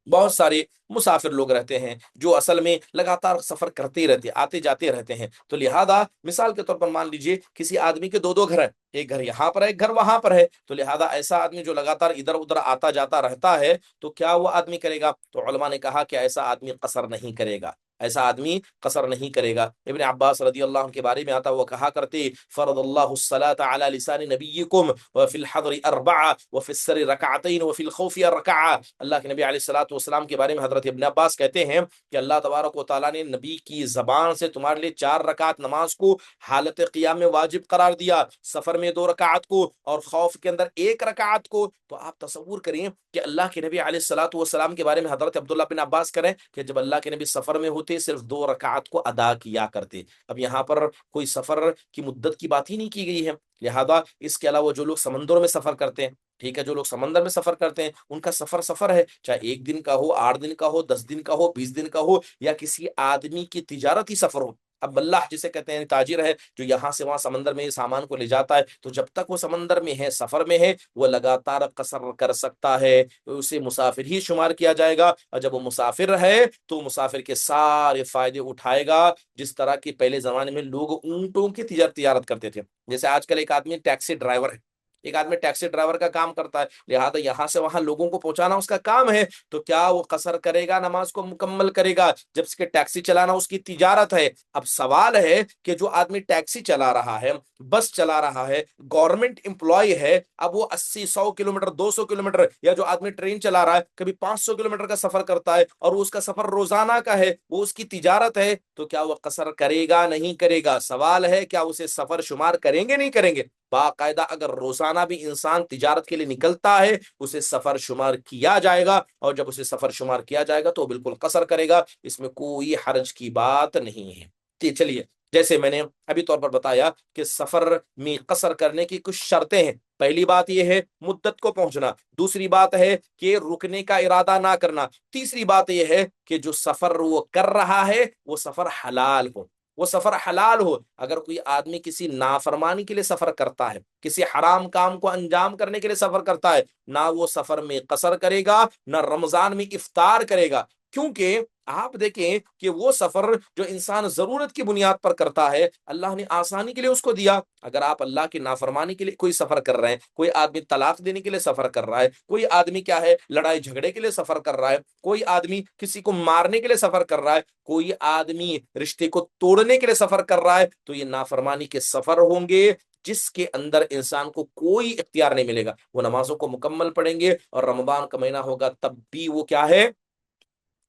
[SPEAKER 1] بہت سارے مسافر لوگ رہتے ہیں جو اصل میں لگاتار سفر کرتے ہی رہتے، آتے جاتے رہتے ہیں، تو لہذا مثال کے طور پر مان لیجئے کسی آدمی کے 2 گھر ہیں، ایک گھر یہاں پر ہے، ایک گھر وہاں پر ہے، تو لہذا ایسا آدمی جو لگاتار ادھر ادھر آتا جاتا رہتا ہے تو کیا وہ آدمی کرے گا؟ تو علماء نے کہا کہ ایسا آدمی قصر نہیں کرے گا، ایسا آدمی قصر نہیں کرے گا۔ ابن عباس رضی اللہ عنہ کے بارے میں آتا، وہ کہا کرتے فرض اللہ الصلاۃ علی لسان نبیکم وفی الحضر 4 وفی السر 2 وفی الخوف 4۔ اللہ کے نبی علیہ الصلوۃ والسلام کے بارے میں حضرت ابن عباس کہتے ہیں کہ اللہ تبارک و تعالیٰ نے نبی کی زبان سے تمہارے لیے 4 رکعت نماز کو حالت قیام میں واجب قرار دیا، سفر میں 2 رکعت کو، اور خوف کے اندر 1 رکعت کو۔ تو آپ تصور کریں کہ اللہ کے نبی علیہ الصلوۃ والسلام کے بارے میں حضرت عبداللہ بن عباس کریں کہ جب اللہ کے نبی سفر میں ہوتے صرف 2 رکعت کو ادا کیا کرتے۔ اب یہاں پر کوئی سفر کی مدت کی بات ہی نہیں کی گئی ہے، لہذا اس کے علاوہ جو لوگ سمندروں میں سفر کرتے ہیں، ٹھیک ہے، جو لوگ سمندر میں سفر کرتے ہیں ان کا سفر ہے، چاہے 1 دن کا ہو، 8 دن کا ہو، 10 دن کا ہو، 20 دن کا ہو، یا کسی آدمی کی تجارتی سفر ہو۔ اب اللہ جسے کہتے ہیں تاجر ہے، جو یہاں سے وہاں سمندر میں سامان کو لے جاتا ہے، تو جب تک وہ سمندر میں ہے، سفر میں ہے، وہ لگاتار قصر کر سکتا ہے، اسے مسافر ہی شمار کیا جائے گا، اور جب وہ مسافر ہے تو مسافر کے سارے فائدے اٹھائے گا، جس طرح کہ پہلے زمانے میں لوگ اونٹوں کی تجارت کرتے تھے۔ جیسے آج کل ایک آدمی ٹیکسی ڈرائیور ہے، ایک آدمی ٹیکسی ڈرائیور کا کام کرتا ہے، لہذا یہاں سے وہاں لوگوں کو پہنچانا اس کا کام ہے، تو کیا وہ قصر کرے گا، نماز کو مکمل کرے گا؟ جب اس کے ٹیکسی چلانا اس کی تجارت ہے۔ اب سوال ہے کہ جو آدمی ٹیکسی چلا رہا ہے، بس چلا رہا ہے، گورنمنٹ امپلائی ہے، اب وہ 80 100 کلومیٹر 200 کلومیٹر، یا جو آدمی ٹرین چلا رہا ہے کبھی 500 کلومیٹر کا سفر کرتا ہے اور اس کا سفر روزانہ کا ہے، وہ اس کی تجارت ہے، تو کیا وہ قصر کرے گا نہیں کرے گا؟ سوال ہے کیا اسے سفر شمار کریں گے نہیں کریں گے؟ باقاعدہ اگر روزانہ بھی انسان تجارت کے لیے نکلتا ہے اسے سفر شمار کیا جائے گا، اور جب اسے سفر شمار کیا جائے گا تو بالکل قصر کرے گا، اس میں کوئی حرج کی بات نہیں ہے۔ چلیے، جیسے میں نے ابھی طور پر بتایا کہ سفر میں قصر کرنے کی کچھ شرطیں ہیں۔ پہلی بات یہ ہے مدت کو پہنچنا، دوسری بات ہے کہ رکنے کا ارادہ نہ کرنا، تیسری بات یہ ہے کہ جو سفر وہ کر رہا ہے وہ سفر حلال ہو، وہ سفر حلال ہو۔ اگر کوئی آدمی کسی نافرمانی کے لیے سفر کرتا ہے، کسی حرام کام کو انجام کرنے کے لیے سفر کرتا ہے، نہ وہ سفر میں قصر کرے گا، نہ رمضان میں افطار کرے گا، کیونکہ آپ دیکھیں کہ وہ سفر جو انسان ضرورت کی بنیاد پر کرتا ہے اللہ نے آسانی کے لیے اس کو دیا۔ اگر آپ اللہ کی نافرمانی کے لیے کوئی سفر کر رہے ہیں، کوئی آدمی طلاق دینے کے لیے سفر کر رہا ہے، کوئی آدمی کیا ہے لڑائی جھگڑے کے لیے سفر کر رہا ہے، کوئی آدمی کسی کو مارنے کے لیے سفر کر رہا ہے، کوئی آدمی رشتے کو توڑنے کے لیے سفر کر رہا ہے، تو یہ نافرمانی کے سفر ہوں گے جس کے اندر انسان کو کوئی اختیار نہیں ملے گا۔ وہ نمازوں کو مکمل پڑھیں گے اور رمضان کا مہینہ ہوگا تب بھی وہ کیا ہے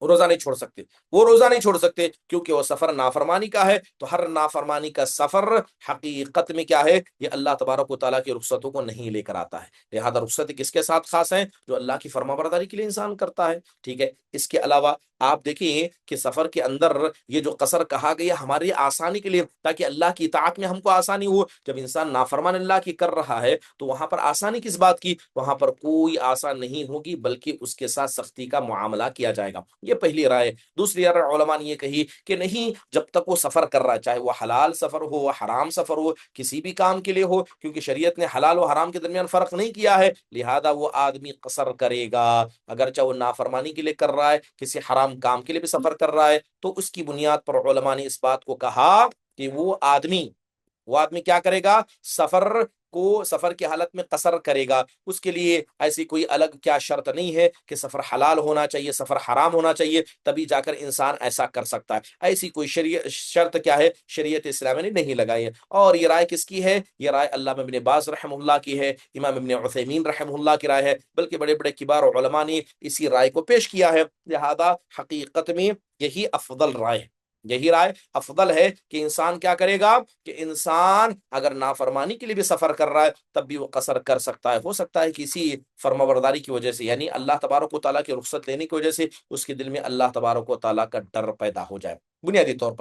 [SPEAKER 1] روزہ نہیں چھوڑ سکتے، وہ روزہ نہیں چھوڑ سکتے کیونکہ وہ سفر نافرمانی کا ہے۔ تو ہر نافرمانی کا سفر حقیقت میں کیا ہے، یہ اللہ تبارک و تعالیٰ کی رخصتوں کو نہیں لے کر آتا ہے۔ لہذا رخصت کس کے ساتھ خاص ہیں؟ جو اللہ کی فرما برداری کے لیے انسان کرتا ہے، ٹھیک ہے۔ اس کے علاوہ آپ دیکھیں کہ سفر کے اندر یہ جو قصر کہا گیا ہماری آسانی کے لیے، تاکہ اللہ کی اطاعت میں ہم کو آسانی ہو۔ جب انسان نافرمان اللہ کی کر رہا ہے تو وہاں پر آسانی کس بات کی؟ وہاں پر کوئی آسان نہیں ہوگی بلکہ اس کے ساتھ سختی کا معاملہ کیا جائے گا۔ یہ پہلی رائے۔ دوسری رائے علماء نے یہ کہی کہ نہیں، جب تک وہ سفر کر رہا ہے، چاہے وہ حلال سفر ہو، وہ حرام سفر ہو، کسی بھی کام کے لیے ہو، کیونکہ شریعت نے حلال و حرام کے درمیان فرق نہیں کیا ہے، لہذا وہ آدمی قصر کرے گا۔ اگرچہ وہ نافرمانی کے لیے کر رہا ہے، کسی حرام کام کے لیے بھی سفر کر رہا ہے، تو اس کی بنیاد پر علماء نے اس بات کو کہا کہ وہ آدمی کیا کرے گا؟ سفر کی حالت میں قصر کرے گا۔ اس کے لیے ایسی کوئی الگ کیا شرط نہیں ہے کہ سفر حلال ہونا چاہیے، سفر حرام ہونا چاہیے، تبھی جا کر انسان ایسا کر سکتا ہے۔ ایسی کوئی شرط کیا ہے شریعت اسلامی نے نہیں لگائی ہے۔ اور یہ رائے کس کی ہے؟ یہ رائے علامہ ابن باز رحمہ اللہ کی ہے، امام ابن عثیمین رحمہ اللہ کی رائے ہے، بلکہ بڑے بڑے کبار علماء نے اسی رائے کو پیش کیا ہے۔ لہذا حقیقت میں یہی افضل رائے ہے، یہی رائے افضل ہے کہ انسان کیا کرے گا کہ انسان اگر نافرمانی کے لیے بھی سفر کر رہا ہے تب بھی وہ قصر کر سکتا ہے۔ ہو سکتا ہے کہ اسی فرمانبرداری کی وجہ سے، یعنی اللہ تبارک و تعالیٰ کی رخصت لینے کی وجہ سے اس کے دل میں اللہ تبارک و تعالیٰ کا ڈر پیدا ہو جائے۔ بنیادی طور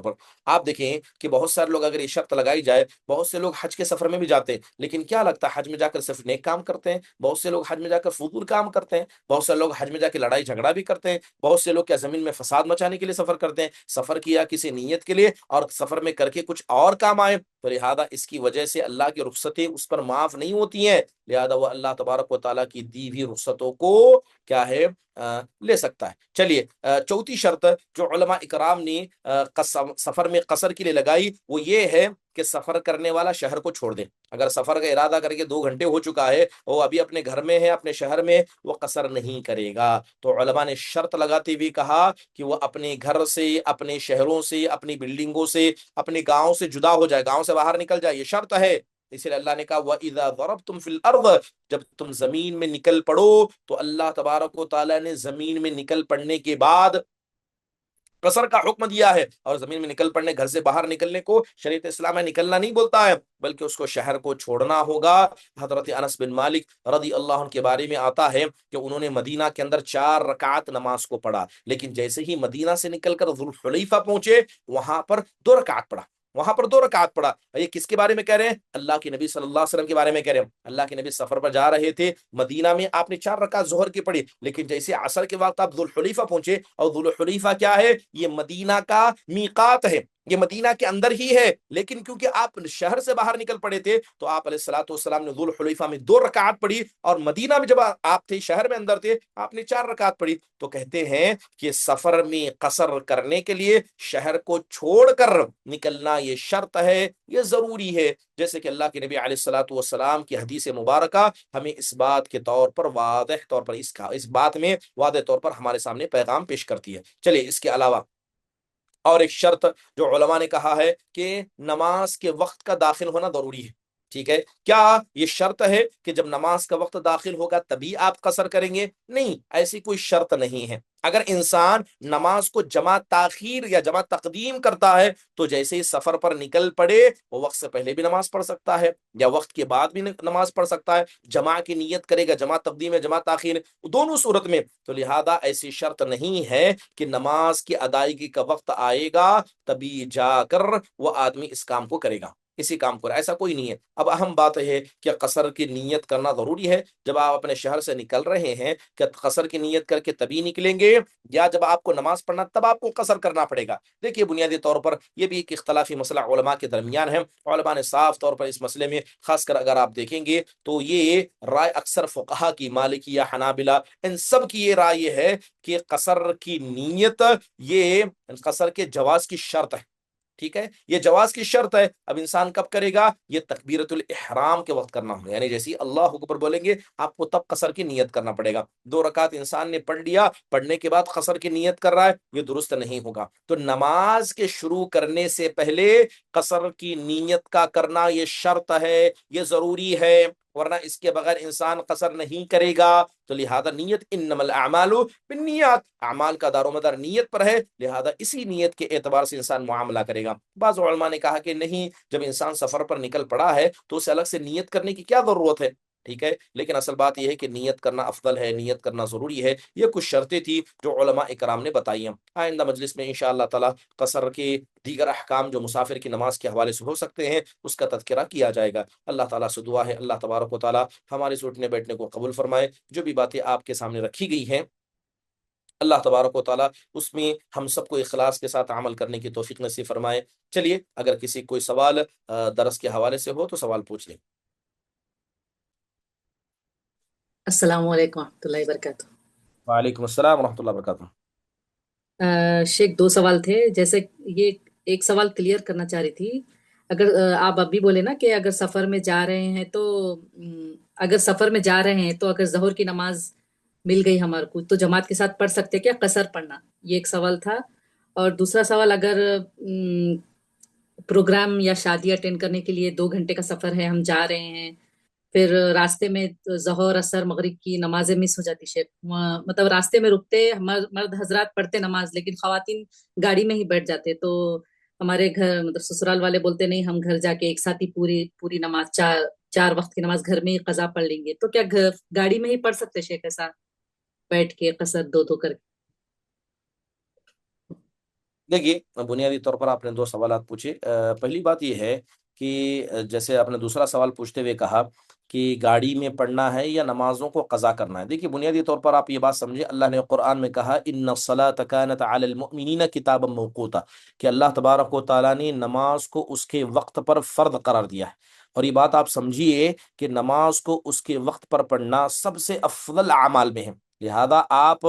[SPEAKER 1] پر آپ دیکھیں کہ بہت سارے لوگ، اگر یہ شرط لگائی جائے، بہت سے لوگ حج کے سفر میں بھی جاتے ہیں، لیکن کیا لگتا ہے حج میں جا کر صرف نیک کام کرتے ہیں، بہت سے لوگ حج میں جا کر فضول کام کرتے ہیں، بہت سے لوگ حج میں جا کے لڑائی جھگڑا بھی کرتے ہیں، بہت سے لوگ کیا زمین میں فساد مچانے کے لیے سفر کرتے ہیں، سفر کیا کسی نیت کے لیے اور سفر میں کر کے کچھ اور کام آئے، تو لہذا اس کی وجہ سے اللہ کی رخصتیں اس پر معاف نہیں ہوتی ہیں، لہذا وہ اللہ تبارک و تعالیٰ کی دی ہوئی رخصتوں کو کیا ہے لے سکتا ہے۔ چلیے، چوتھی شرط جو علماء اکرام نے سفر میں قصر کے لیے لگائی وہ یہ ہے کہ سفر کرنے والا شہر کو چھوڑ دے۔ اگر سفر کا ارادہ کر کے 2 گھنٹے ہو چکا ہے، وہ ابھی اپنے گھر میں ہے، اپنے شہر میں، وہ قصر نہیں کرے گا۔ تو علماء نے شرط لگاتے ہوئے کہا کہ وہ اپنے گھر سے، اپنے شہروں سے، اپنی بلڈنگوں سے، اپنے گاؤں سے جدا ہو جائے، گاؤں سے باہر نکل جائے، یہ شرط ہے۔ اس لیے اللہ نے کہا وَإِذَا ضَرَبْتُمْ فِي الْأَرْضِ، جب تم زمین میں نکل پڑو، تو اللہ تبارک و تعالیٰ نے زمین میں نکل پڑنے کے بعد قصر کا حکم دیا ہے۔ اور زمین میں نکل پڑنے، گھر سے باہر نکلنے کو شریعت اسلام میں نکلنا نہیں بولتا ہے، بلکہ اس کو شہر کو چھوڑنا ہوگا۔ حضرت انس بن مالک رضی اللہ عنہ کے بارے میں آتا ہے کہ انہوں نے مدینہ کے اندر 4 رکعت نماز کو پڑھا، لیکن جیسے ہی مدینہ سے نکل کر ذوالحلیفہ پہنچے وہاں پر 2 رکعت پڑھا، وہاں پر 2 رکعت پڑھا۔ یہ کس کے بارے میں کہہ رہے ہیں؟ اللہ کے نبی صلی اللہ علیہ وسلم کے بارے میں کہہ رہے ہیں۔ اللہ کے نبی سفر پر جا رہے تھے، مدینہ میں آپ نے 4 رکعت ظہر کی پڑھی، لیکن جیسے عصر کے وقت آپ ذوالحلیفہ پہنچے، اور ذوالحلیفہ کیا ہے؟ یہ مدینہ کا میقات ہے، یہ مدینہ کے اندر ہی ہے، لیکن کیونکہ آپ شہر سے باہر نکل پڑے تھے تو آپ علیہ الصلوۃ والسلام نے ذوالحلیفہ میں 2 رکعات پڑھی، اور مدینہ میں جب آپ تھے، شہر میں اندر تھے، آپ نے 4 رکعات پڑھی۔ تو کہتے ہیں کہ سفر میں قصر کرنے کے لیے شہر کو چھوڑ کر نکلنا یہ شرط ہے، یہ ضروری ہے، جیسے کہ اللہ کے نبی علیہ الصلوۃ والسلام کی حدیث مبارکہ ہمیں اس بات کے طور پر واضح طور پر اس بات میں واضح طور پر ہمارے سامنے پیغام پیش کرتی ہے۔ چلیے، اس کے علاوہ اور ایک شرط جو علماء نے کہا ہے کہ نماز کے وقت کا داخل ہونا ضروری ہے، ٹھیک ہے؟ کیا یہ شرط ہے کہ جب نماز کا وقت داخل ہوگا تبھی آپ قصر کریں گے؟ نہیں، ایسی کوئی شرط نہیں ہے۔ اگر انسان نماز کو جمع تاخیر یا جمع تقدیم کرتا ہے تو جیسے ہی سفر پر نکل پڑے، وہ وقت سے پہلے بھی نماز پڑھ سکتا ہے یا وقت کے بعد بھی نماز پڑھ سکتا ہے، جمع کی نیت کرے گا، جمع تقدیم ہے، جمع تاخیر، دونوں صورت میں۔ تو لہذا ایسی شرط نہیں ہے کہ نماز کی ادائیگی کا وقت آئے گا تبھی جا کر وہ آدمی اس کام کو کرے گا، اسی کام کو، ایسا کوئی نہیں ہے۔ اب اہم بات ہے کہ قصر کی نیت کرنا ضروری ہے۔ جب آپ اپنے شہر سے نکل رہے ہیں، کہ قصر کی نیت کر کے تبھی نکلیں گے، یا جب آپ کو نماز پڑھنا تب آپ کو قصر کرنا پڑے گا؟ دیکھیے، بنیادی طور پر یہ بھی ایک اختلافی مسئلہ علماء کے درمیان ہے۔ علماء نے صاف طور پر اس مسئلے میں، خاص کر اگر آپ دیکھیں گے تو یہ رائے اکثر فقہا کی، مالکیہ، حنابلہ، ان سب کی یہ رائے ہے کہ قصر کی نیت یہ قصر کے جواز کی شرط ہے، ٹھیک ہے؟ یہ جواز کی شرط ہے۔ اب انسان کب کرے گا؟ یہ تکبیرۃ الاحرام کے وقت کرنا ہوگا، یعنی جیسے اللہ اکبر بولیں گے آپ کو تب قصر کی نیت کرنا پڑے گا۔ 2 رکعت انسان نے پڑھ لیا، پڑھنے کے بعد قصر کی نیت کر رہا ہے، یہ درست نہیں ہوگا۔ تو نماز کے شروع کرنے سے پہلے قصر کی نیت کا کرنا یہ شرط ہے، یہ ضروری ہے، ورنہ اس کے بغیر انسان قصر نہیں کرے گا۔ تو لہذا نیت، انما الاعمال بالنیات، اعمال کا دار و مدار نیت پر ہے، لہذا اسی نیت کے اعتبار سے انسان معاملہ کرے گا۔ بعض علماء نے کہا کہ نہیں، جب انسان سفر پر نکل پڑا ہے تو اسے الگ سے نیت کرنے کی کیا ضرورت ہے، ٹھیک ہے؟ لیکن اصل بات یہ ہے کہ نیت کرنا افضل ہے، نیت کرنا ضروری ہے۔ یہ کچھ شرطیں تھی جو علماء اکرام نے بتائی ہیں۔ آئندہ مجلس میں انشاءاللہ تعالی قصر کے دیگر احکام جو مسافر کی نماز کے حوالے سے ہو سکتے ہیں اس کا تذکرہ کیا جائے گا۔ اللہ تعالیٰ سے دعا ہے اللہ تبارک و تعالیٰ ہمارے اس اٹھنے بیٹھنے کو قبول فرمائے۔ جو بھی باتیں آپ کے سامنے رکھی گئی ہیں، اللہ تبارک و تعالیٰ اس میں ہم سب کو اخلاص کے ساتھ عمل کرنے کی توفیق نصیب فرمائے۔ چلیے، اگر کسی کوئی سوال درس کے حوالے سے ہو تو سوال پوچھ لیں۔
[SPEAKER 2] السلام علیکم ورحمۃ اللہ وبرکاتہ۔
[SPEAKER 1] وعلیکم السلام ورحمۃ اللہ وبرکاتہ۔
[SPEAKER 2] شیخ، 2 سوال تھے، جیسے یہ ایک سوال کلیئر کرنا چاہ رہی تھی۔ اگر آپ ابھی بولے نا کہ اگر سفر میں جا رہے ہیں تو اگر سفر میں جا رہے ہیں تو اگر ظہر کی نماز مل گئی ہمارے کو تو جماعت کے ساتھ پڑھ سکتے کیا قصر پڑھنا؟ یہ ایک سوال تھا۔ اور دوسرا سوال، اگر پروگرام یا شادی اٹینڈ کرنے کے لیے 2 گھنٹے کا سفر ہے، ہم جا رہے ہیں، پھر راستے میں ظہر، عصر، مغرب کی نمازیں مس ہو جاتی، شیخ مطلب راستے میں رکتے، مرد حضرات پڑھتے نماز لیکن خواتین گاڑی میں ہی بیٹھ جاتے، تو ہمارے گھر مطلب سسرال والے بولتے نہیں، ہم گھر جا کے ایک ساتھ ہی پوری نماز، چار وقت کی نماز گھر میں ہی قضا پڑھ لیں گے، تو کیا گاڑی میں ہی پڑھ سکتے شیخ ایسا بیٹھ کے قصر دو کر کے؟
[SPEAKER 1] دیکھیے، بنیادی طور پر آپ نے 2 سوالات پوچھے۔ پہلی بات یہ ہے کہ جیسے آپ نے دوسرا سوال پوچھتے ہوئے کہا کہ گاڑی میں پڑھنا ہے یا نمازوں کو قضا کرنا ہے۔ دیکھیے، بنیادی طور پر آپ یہ بات سمجھے، اللہ نے قرآن میں کہا ان الصلاۃ کانت علی المؤمنین کتابا موقوتا، کہ اللہ تبارک و تعالیٰ نے نماز کو اس کے وقت پر فرض قرار دیا ہے۔ اور یہ بات آپ سمجھیے کہ نماز کو اس کے وقت پر پڑھنا سب سے افضل اعمال میں ہے، لہذا آپ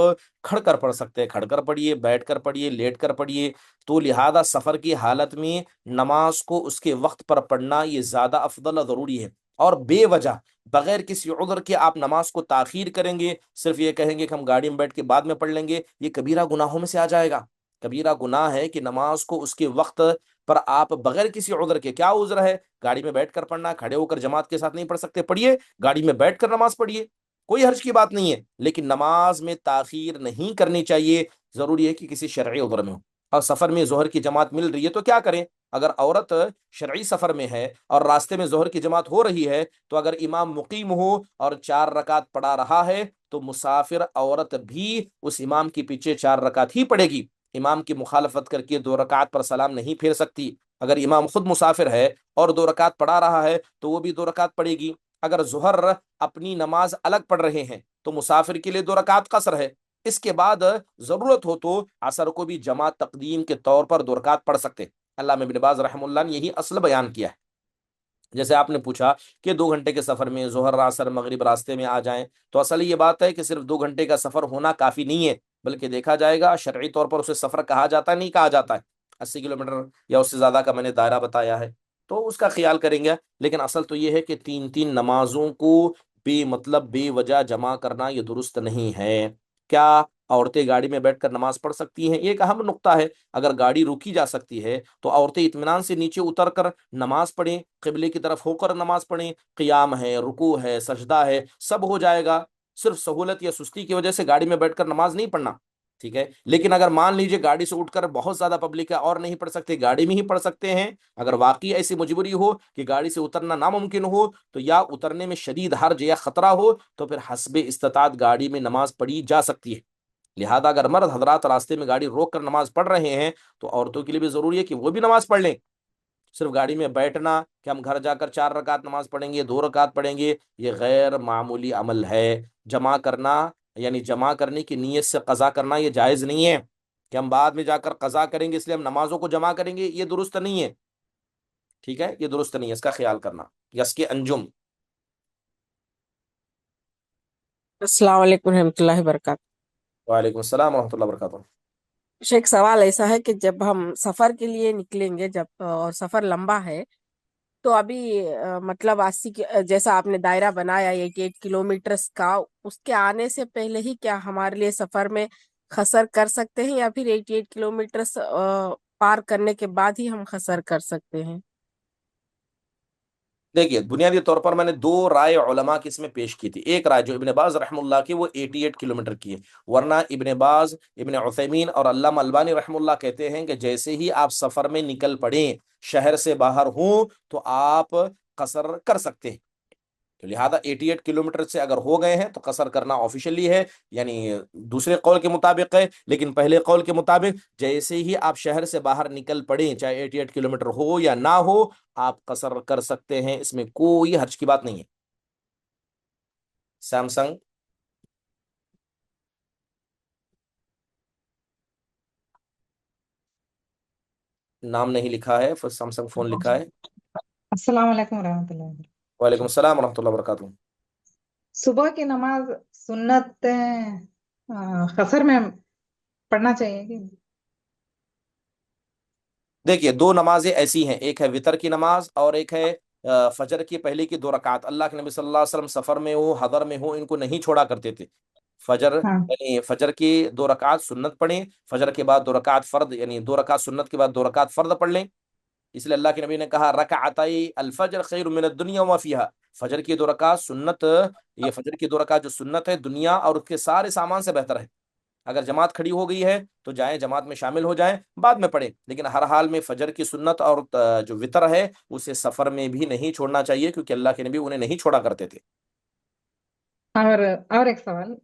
[SPEAKER 1] کھڑ کر پڑھ سکتے ہیں، کھڑ کر پڑھیے، بیٹھ کر پڑھیے، لیٹ کر پڑھیے۔ تو لہذا سفر کی حالت میں نماز کو اس کے وقت پر پڑھنا یہ زیادہ افضل اور ضروری ہے۔ اور بے وجہ بغیر کسی عذر کے آپ نماز کو تاخیر کریں گے، صرف یہ کہیں گے کہ ہم گاڑی میں بیٹھ کے بعد میں پڑھ لیں گے، یہ کبیرہ گناہوں میں سے آ جائے گا۔ کبیرہ گناہ ہے کہ نماز کو اس کے وقت پر آپ بغیر کسی عذر کے، کیا عذر ہے؟ گاڑی میں بیٹھ کر پڑھنا، کھڑے ہو کر جماعت کے ساتھ نہیں پڑھ سکتے، پڑھیے، گاڑی میں بیٹھ کر نماز پڑھیے، کوئی حرج کی بات نہیں ہے، لیکن نماز میں تاخیر نہیں کرنی چاہیے، ضروری ہے کہ کسی شرعی عذر میں ہو۔ اور سفر میں ظہر کی جماعت مل رہی ہے تو کیا کریں؟ اگر عورت شرعی سفر میں ہے اور راستے میں ظہر کی جماعت ہو رہی ہے تو اگر امام مقیم ہو اور 4 رکعت پڑھا رہا ہے تو مسافر عورت بھی اس امام کے پیچھے 4 رکعت ہی پڑھے گی، امام کی مخالفت کر کے 2 رکعت پر سلام نہیں پھیر سکتی۔ اگر امام خود مسافر ہے اور 2 رکعت پڑھا رہا ہے تو وہ بھی 2 رکعت پڑھے گی۔ اگر ظہر اپنی نماز الگ پڑھ رہے ہیں تو مسافر کے لیے 2 رکعت قصر ہے، اس کے بعد ضرورت ہو تو عصر کو بھی جماعت تقدیم کے طور پر 2 رکعت پڑھ سکتے۔ علامہ ابن باز رحمہ اللہ نے یہی اصل بیان کیا ہے۔ جیسے آپ نے پوچھا کہ 2 گھنٹے کے سفر میں ظہر عصر مغرب راستے میں آ جائیں، تو اصل یہ بات ہے کہ صرف 2 گھنٹے کا سفر ہونا کافی نہیں ہے، بلکہ دیکھا جائے گا شرعی طور پر اسے سفر کہا جاتا ہے، نہیں کہا جاتا ہے۔ 80 کلومیٹر یا اس سے زیادہ کا میں نے دائرہ بتایا ہے، تو اس کا خیال کریں گے۔ لیکن اصل تو یہ ہے کہ تین تین نمازوں کو بے مطلب بے وجہ جمع کرنا یہ درست نہیں ہے۔ کیا عورتیں گاڑی میں بیٹھ کر نماز پڑھ سکتی ہیں؟ یہ ایک اہم نقطہ ہے۔ اگر گاڑی روکی جا سکتی ہے تو عورتیں اطمینان سے نیچے اتر کر نماز پڑھیں، قبلے کی طرف ہو کر نماز پڑھیں، قیام ہے، رکوع ہے، سجدہ ہے، سب ہو جائے گا۔ صرف سہولت یا سستی کی وجہ سے گاڑی میں بیٹھ کر نماز نہیں پڑھنا، ٹھیک ہے؟ لیکن اگر مان لیجئے گاڑی سے اٹھ کر بہت زیادہ پبلک ہے اور نہیں پڑھ سکتے، گاڑی میں ہی پڑھ سکتے ہیں، اگر واقعی ایسی مجبوری ہو کہ گاڑی سے اترنا ناممکن ہو تو یا اترنے میں شدید حرج یا خطرہ ہو تو پھر حسب استطاعت گاڑی میں نماز پڑھی جا سکتی ہے۔ لہذا اگر مرد حضرات راستے میں گاڑی روک کر نماز پڑھ رہے ہیں تو عورتوں کے لیے بھی ضروری ہے کہ وہ بھی نماز پڑھ لیں۔ صرف گاڑی میں بیٹھنا کہ ہم گھر جا کر 4 رکعت نماز پڑھیں گے، 2 رکعت پڑھیں گے، یہ غیر معمولی عمل ہے۔ جمع کرنا یعنی جمع کرنے کی نیت سے قضا کرنا یہ جائز نہیں ہے کہ ہم بعد میں جا کر قضا کریں گے اس لیے ہم نمازوں کو جمع کریں گے، یہ درست نہیں ہے، ٹھیک ہے؟ یہ درست نہیں ہے، اس کا خیال کرنا۔ یس کے انجم۔
[SPEAKER 3] السلام علیکم رحمۃ اللہ وبرکاتہ۔
[SPEAKER 1] وعلیکم السلام ورحمۃ اللہ وبرکاتہ۔
[SPEAKER 3] ایک سوال ایسا ہے کہ جب ہم سفر کے لیے نکلیں گے، جب اور سفر لمبا ہے، تو ابھی مطلب 80 جیسا آپ نے دائرہ بنایا 88 کلومیٹرز کا، اس کے آنے سے پہلے ہی کیا ہمارے لیے سفر میں خسر کر سکتے ہیں، یا پھر 88 کلومیٹرز پار کرنے کے بعد ہی ہم خسر کر سکتے ہیں؟
[SPEAKER 1] دیکھیے، بنیادی طور پر میں نے 2 رائے علماء کی اس میں پیش کی تھی۔ ایک رائے جو ابن باز رحم اللہ کی، وہ 88 کلومیٹر کی ہے، ورنہ ابن باز، ابن عثیمین اور علامہ البانی رحم اللہ کہتے ہیں کہ جیسے ہی آپ سفر میں نکل پڑیں، شہر سے باہر ہوں، تو آپ قصر کر سکتے ہیں۔ تو لہٰذا 88 کلومیٹر سے اگر ہو گئے ہیں تو قصر کرنا آفیشلی ہے، یعنی دوسرے قول کے مطابق ہے، لیکن پہلے قول کے مطابق جیسے ہی آپ شہر سے باہر نکل پڑیں، چاہے 88 کلومیٹر ہو یا نہ ہو، آپ قصر کر سکتے ہیں، اس میں کوئی حرج کی بات نہیں ہے۔ سیمسنگ، نام نہیں لکھا ہے، سیمسنگ فون لکھا ہے۔
[SPEAKER 4] السلام علیکم ورحمۃ اللہ وبرکاتہ۔
[SPEAKER 1] وعلیکم السلام ورحمۃ اللہ وبرکاتہ۔
[SPEAKER 4] صبح کی نماز سنت قصر میں پڑھنا چاہیے کہ
[SPEAKER 1] دیکھیے، 2 نمازیں ایسی ہیں، ایک ہے وطر کی نماز اور ایک ہے فجر کی پہلے کی 2 رکعت۔ اللہ کے نبی صلی اللہ علیہ وسلم سفر میں ہو، حضر میں ہو، ان کو نہیں چھوڑا کرتے تھے۔ فجر
[SPEAKER 4] ہاں
[SPEAKER 1] یعنی فجر کی 2 رکعت سنت پڑھیں، فجر کے بعد 2 رکعت فرض، یعنی 2 رکعت سنت کے بعد 2 رکعت فرض پڑھ لیں۔ اس لیے اللہ کے نبی نے کہا رکعتای الفجر خیر من الدنیا وما فیہا، فجر کی 2 رکعت سنت، یہ فجر کی 2 رکعت جو سنت ہے، دنیا اور اس کے سارے سامان سے بہتر ہے۔ اگر جماعت کھڑی ہو گئی ہے تو جائیں، جماعت میں شامل ہو جائیں، بعد میں پڑھیں، لیکن ہر حال میں فجر کی سنت اور جو وطر ہے اسے سفر میں بھی نہیں چھوڑنا چاہیے، کیونکہ اللہ کے نبی انہیں نہیں چھوڑا کرتے تھے۔
[SPEAKER 4] اور ایک سوال،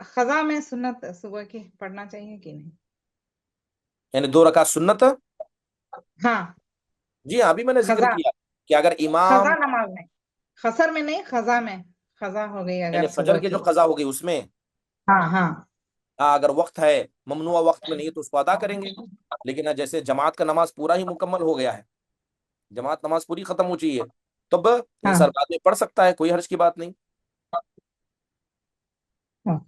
[SPEAKER 4] خزا میں سنت صبح کی پڑھنا چاہیے کہ نہیں؟
[SPEAKER 1] یعنی 2 رکعت سنت،
[SPEAKER 4] ہاں،
[SPEAKER 1] جی ہاں، ابھی میں نے ذکر
[SPEAKER 4] خزا
[SPEAKER 1] کیا کہ اگر امام،
[SPEAKER 4] خزا نماز میں، خسر میں نہیں، خزا میں، خزا ہو گئی
[SPEAKER 1] یعنی
[SPEAKER 4] اگر
[SPEAKER 1] فجر
[SPEAKER 4] صبح
[SPEAKER 1] کی جو
[SPEAKER 4] کی۔
[SPEAKER 1] قضا ہو گئی اس میں،
[SPEAKER 4] ہاں ہاں
[SPEAKER 1] اگر وقت ہے، ممنوع وقت میں نہیں تو اس کو ادا کریں گے۔ لیکن جیسے جماعت کا نماز پورا ہی مکمل ہو گیا ہے، جماعت نماز پوری ختم ہو چاہیے، تب
[SPEAKER 4] ہاں
[SPEAKER 1] انسان بعد میں پڑھ سکتا ہے، کوئی حرج کی بات نہیں۔
[SPEAKER 4] ہاں،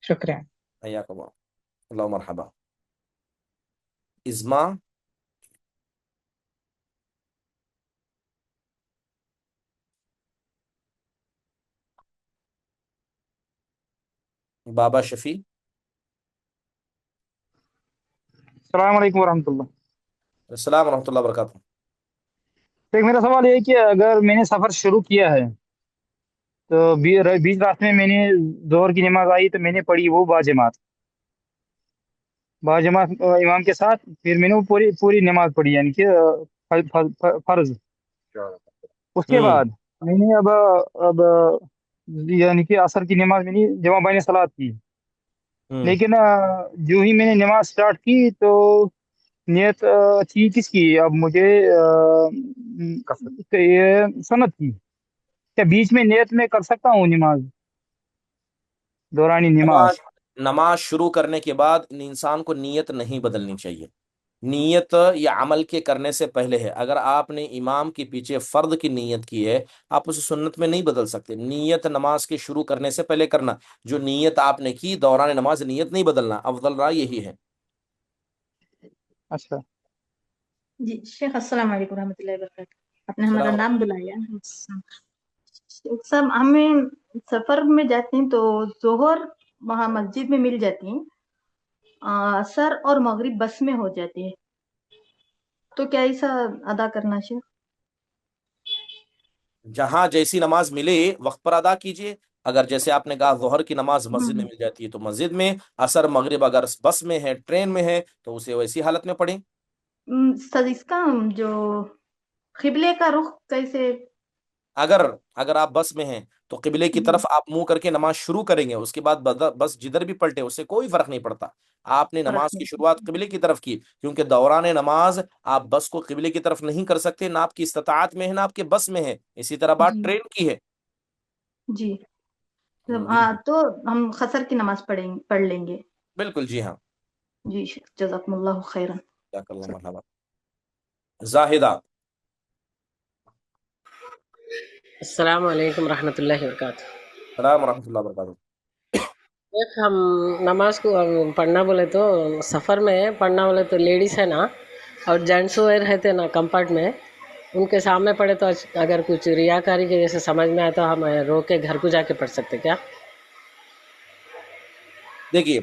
[SPEAKER 4] شکریہ۔
[SPEAKER 1] حیاک اللہ، اللہ مرحبا۔ ازما، بابا شفیع،
[SPEAKER 5] السلام علیکم ورحمۃ اللہ۔
[SPEAKER 1] السلام ورحمۃ اللہ وبرکاتہ۔
[SPEAKER 5] ایک میرا سوال یہ ہے کہ اگر میں نے سفر شروع کیا ہے تو بیچ راستے میں میں نے ظہر کی نماز آئی تو میں نے پڑھی وہ باجماعت امام کے ساتھ، پھر میں نے وہ پوری نماز پڑھی، یعنی کہ فرض۔ اس کے بعد میں نے اب یعنی کہ عصر کی نماز میں نے جمع بین صلات کی، لیکن جو ہی میں نے نماز سٹارٹ کی تو نیت تھی کس کی؟ اب مجھے یہ سنت کی، کیا بیچ میں نیت میں کر سکتا ہوں نماز، دورانی نماز؟
[SPEAKER 1] نماز شروع کرنے کے بعد انسان کو نیت نہیں بدلنی چاہیے، نیت یہ عمل کے کرنے سے پہلے ہے. اگر آپ نے امام کے پیچھے فرض کی نیت کی ہے، آپ اسے سنت میں نہیں بدل سکتے. نیت نماز کے شروع کرنے سے پہلے کرنا. جو نیت آپ نے کی دوران نماز، نیت نہیں بدلنا. افضل رائے یہی ہے.
[SPEAKER 5] اچھا.
[SPEAKER 6] جی شیخ السلام علیکم ورحمۃ اللہ وبرکاتہ. آپ نے ہمارا
[SPEAKER 1] السلام
[SPEAKER 6] نام بلایا. شیخ صاحب ہمیں سفر میں جاتے ہیں تو ظہر وہاں مسجد میں مل جاتی ہیں، عصر اور مغرب بس میں ہو جاتی ہے، تو کیا ایسا ادا کرنا شیخ؟
[SPEAKER 1] جہاں جیسی نماز ملے وقت پر ادا کیجیے. اگر جیسے آپ نے کہا ظہر کی نماز مسجد میں مل جاتی ہے تو مسجد میں، عصر مغرب اگر بس میں ہے، ٹرین میں ہے، تو اسے ویسی حالت میں پڑھیں.
[SPEAKER 6] سر اس کا جو قبلے کا رخ کیسے؟
[SPEAKER 1] اگر آپ بس میں ہیں تو قبلے کی طرف آپ منہ کر کے نماز شروع کریں گے. اس کے بعد بس جدھر بھی پلٹے اس سے کوئی فرق نہیں پڑتا. آپ نے
[SPEAKER 6] فرق
[SPEAKER 1] نماز کی
[SPEAKER 6] نہیں
[SPEAKER 1] شروعات قبلے کی طرف کی، کیونکہ دوران نماز آپ بس کو قبلے کی طرف نہیں کر سکتے، نہ آپ کی استطاعت میں ہے نہ آپ کے بس میں ہے. اسی طرح بات
[SPEAKER 6] جی
[SPEAKER 1] ٹرین کی ہے.
[SPEAKER 6] جی.
[SPEAKER 1] جی
[SPEAKER 6] تو ہم قصر کی نماز پڑھ لیں گے.
[SPEAKER 1] بالکل، جی ہاں.
[SPEAKER 6] جی شیخ جزاکم اللہ خیرا.
[SPEAKER 1] جزاک اللہ مرحبا. زاہدہ.
[SPEAKER 7] السلام علیکم رحمۃ اللہ وبرکاتہ.
[SPEAKER 1] السلام ورحمۃ اللہ وبرکاتہ.
[SPEAKER 7] ایک ہم نماز کو پڑھنا بولے تو سفر میں پڑھنا بولے تو لیڈیز ہے نا اور جینٹس وغیرہ رہتے نا کمپارٹ میں، ان کے سامنے پڑھے تو اگر کچھ ریاکاری کے جیسے سمجھ میں آئے تو ہم روک کے گھر کو جا کے پڑھ سکتے کیا؟
[SPEAKER 1] دیکھیے،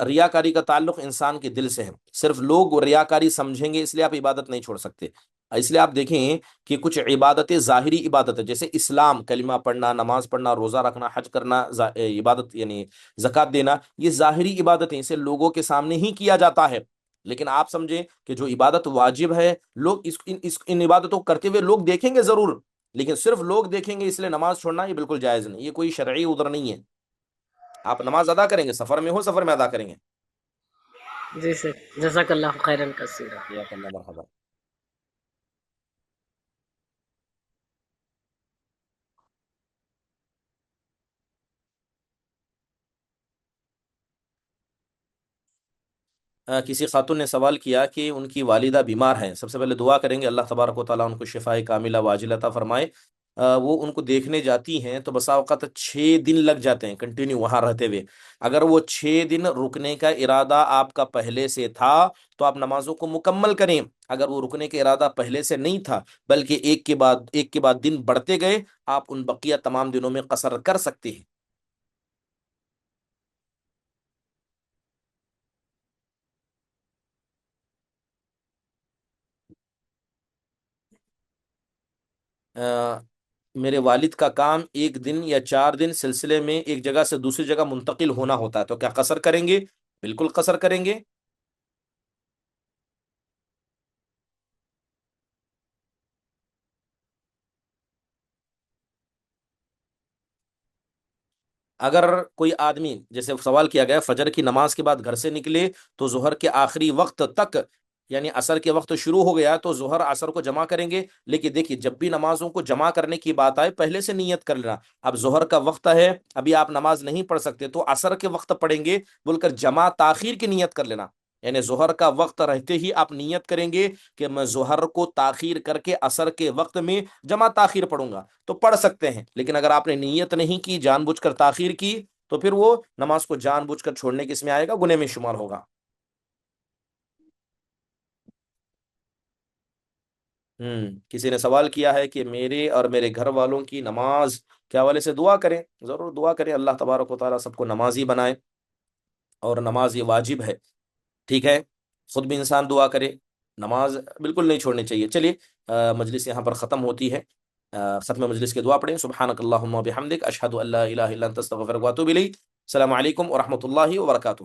[SPEAKER 1] ریاکاری کا تعلق انسان کے دل سے ہے. صرف لوگ ریاکاری سمجھیں گے اس لیے آپ عبادت نہیں چھوڑ سکتے. اس لیے آپ دیکھیں کہ کچھ عبادتیں ظاہری عبادت ہے، جیسے اسلام، کلمہ پڑھنا، نماز پڑھنا، روزہ رکھنا، حج کرنا، عبادت یعنی زکوٰۃ دینا، یہ ظاہری عبادتیں، اسے لوگوں کے سامنے ہی کیا جاتا ہے. لیکن آپ سمجھیں کہ جو عبادت واجب ہے، لوگ ان عبادتوں کو کرتے ہوئے لوگ دیکھیں گے ضرور، لیکن صرف لوگ دیکھیں گے اس لیے نماز چھوڑنا یہ بالکل جائز نہیں. یہ کوئی شرعی عذر نہیں ہے. آپ نماز ادا کریں گے، سفر میں ہو سفر میں ادا کریں گے.
[SPEAKER 7] جی سر، جزاک اللہ خیرا کثیرا.
[SPEAKER 1] جزاک اللہ مرحبا. کسی خاتون نے سوال کیا کہ ان کی والدہ بیمار ہیں. سب سے پہلے دعا کریں گے اللہ تبارک و تعالیٰ ان کو شفاء کاملہ واجلہ عطا فرمائے. وہ ان کو دیکھنے جاتی ہیں تو بسا اوقات 6 دن لگ جاتے ہیں کنٹینیو وہاں رہتے ہوئے. اگر وہ 6 دن رکنے کا ارادہ آپ کا پہلے سے تھا تو آپ نمازوں کو مکمل کریں. اگر وہ رکنے کا ارادہ پہلے سے نہیں تھا بلکہ ایک کے بعد دن بڑھتے گئے، آپ ان بقیہ تمام دنوں میں قصر کر سکتے ہیں. میرے والد کا کام 1 دن یا 4 دن سلسلے میں ایک جگہ سے دوسری جگہ منتقل ہونا ہوتا ہے، تو کیا قصر کریں گے؟ بالکل قصر کریں گے. اگر کوئی آدمی، جیسے سوال کیا گیا، فجر کی نماز کے بعد گھر سے نکلے تو ظہر کے آخری وقت تک، یعنی عصر کے وقت شروع ہو گیا تو ظہر عصر کو جمع کریں گے. لیکن دیکھیے، جب بھی نمازوں کو جمع کرنے کی بات آئے پہلے سے نیت کر لینا. اب ظہر کا وقت ہے، ابھی آپ نماز نہیں پڑھ سکتے تو عصر کے وقت پڑھیں گے بول کر جمع تاخیر کی نیت کر لینا. یعنی ظہر کا وقت رہتے ہی آپ نیت کریں گے کہ میں ظہر کو تاخیر کر کے عصر کے وقت میں جمع تاخیر پڑھوں گا، تو پڑھ سکتے ہیں. لیکن اگر آپ نے نیت نہیں کی، جان بوجھ کر تاخیر کی، تو پھر وہ نماز کو جان بوجھ کر چھوڑنے کے اس میں آئے گا، گناہ میں شمار ہوگا. کسی نے سوال کیا ہے کہ میرے اور میرے گھر والوں کی نماز کے حوالے سے دعا کریں. ضرور دعا کریں، اللہ تبارک و تعالیٰ سب کو نمازی بنائے، اور نماز یہ واجب ہے. ٹھیک ہے، خود بھی انسان دعا کرے، نماز بالکل نہیں چھوڑنی چاہیے. چلیے، مجلس یہاں پر ختم ہوتی ہے. ختم مجلس کے دعا پڑھیں. سبحانک اللہم و بحمدک، اشہد ان لا الہ الا انت استغفرک و اتوب الیک. السلام علیکم ورحمۃ اللہ وبرکاتہ.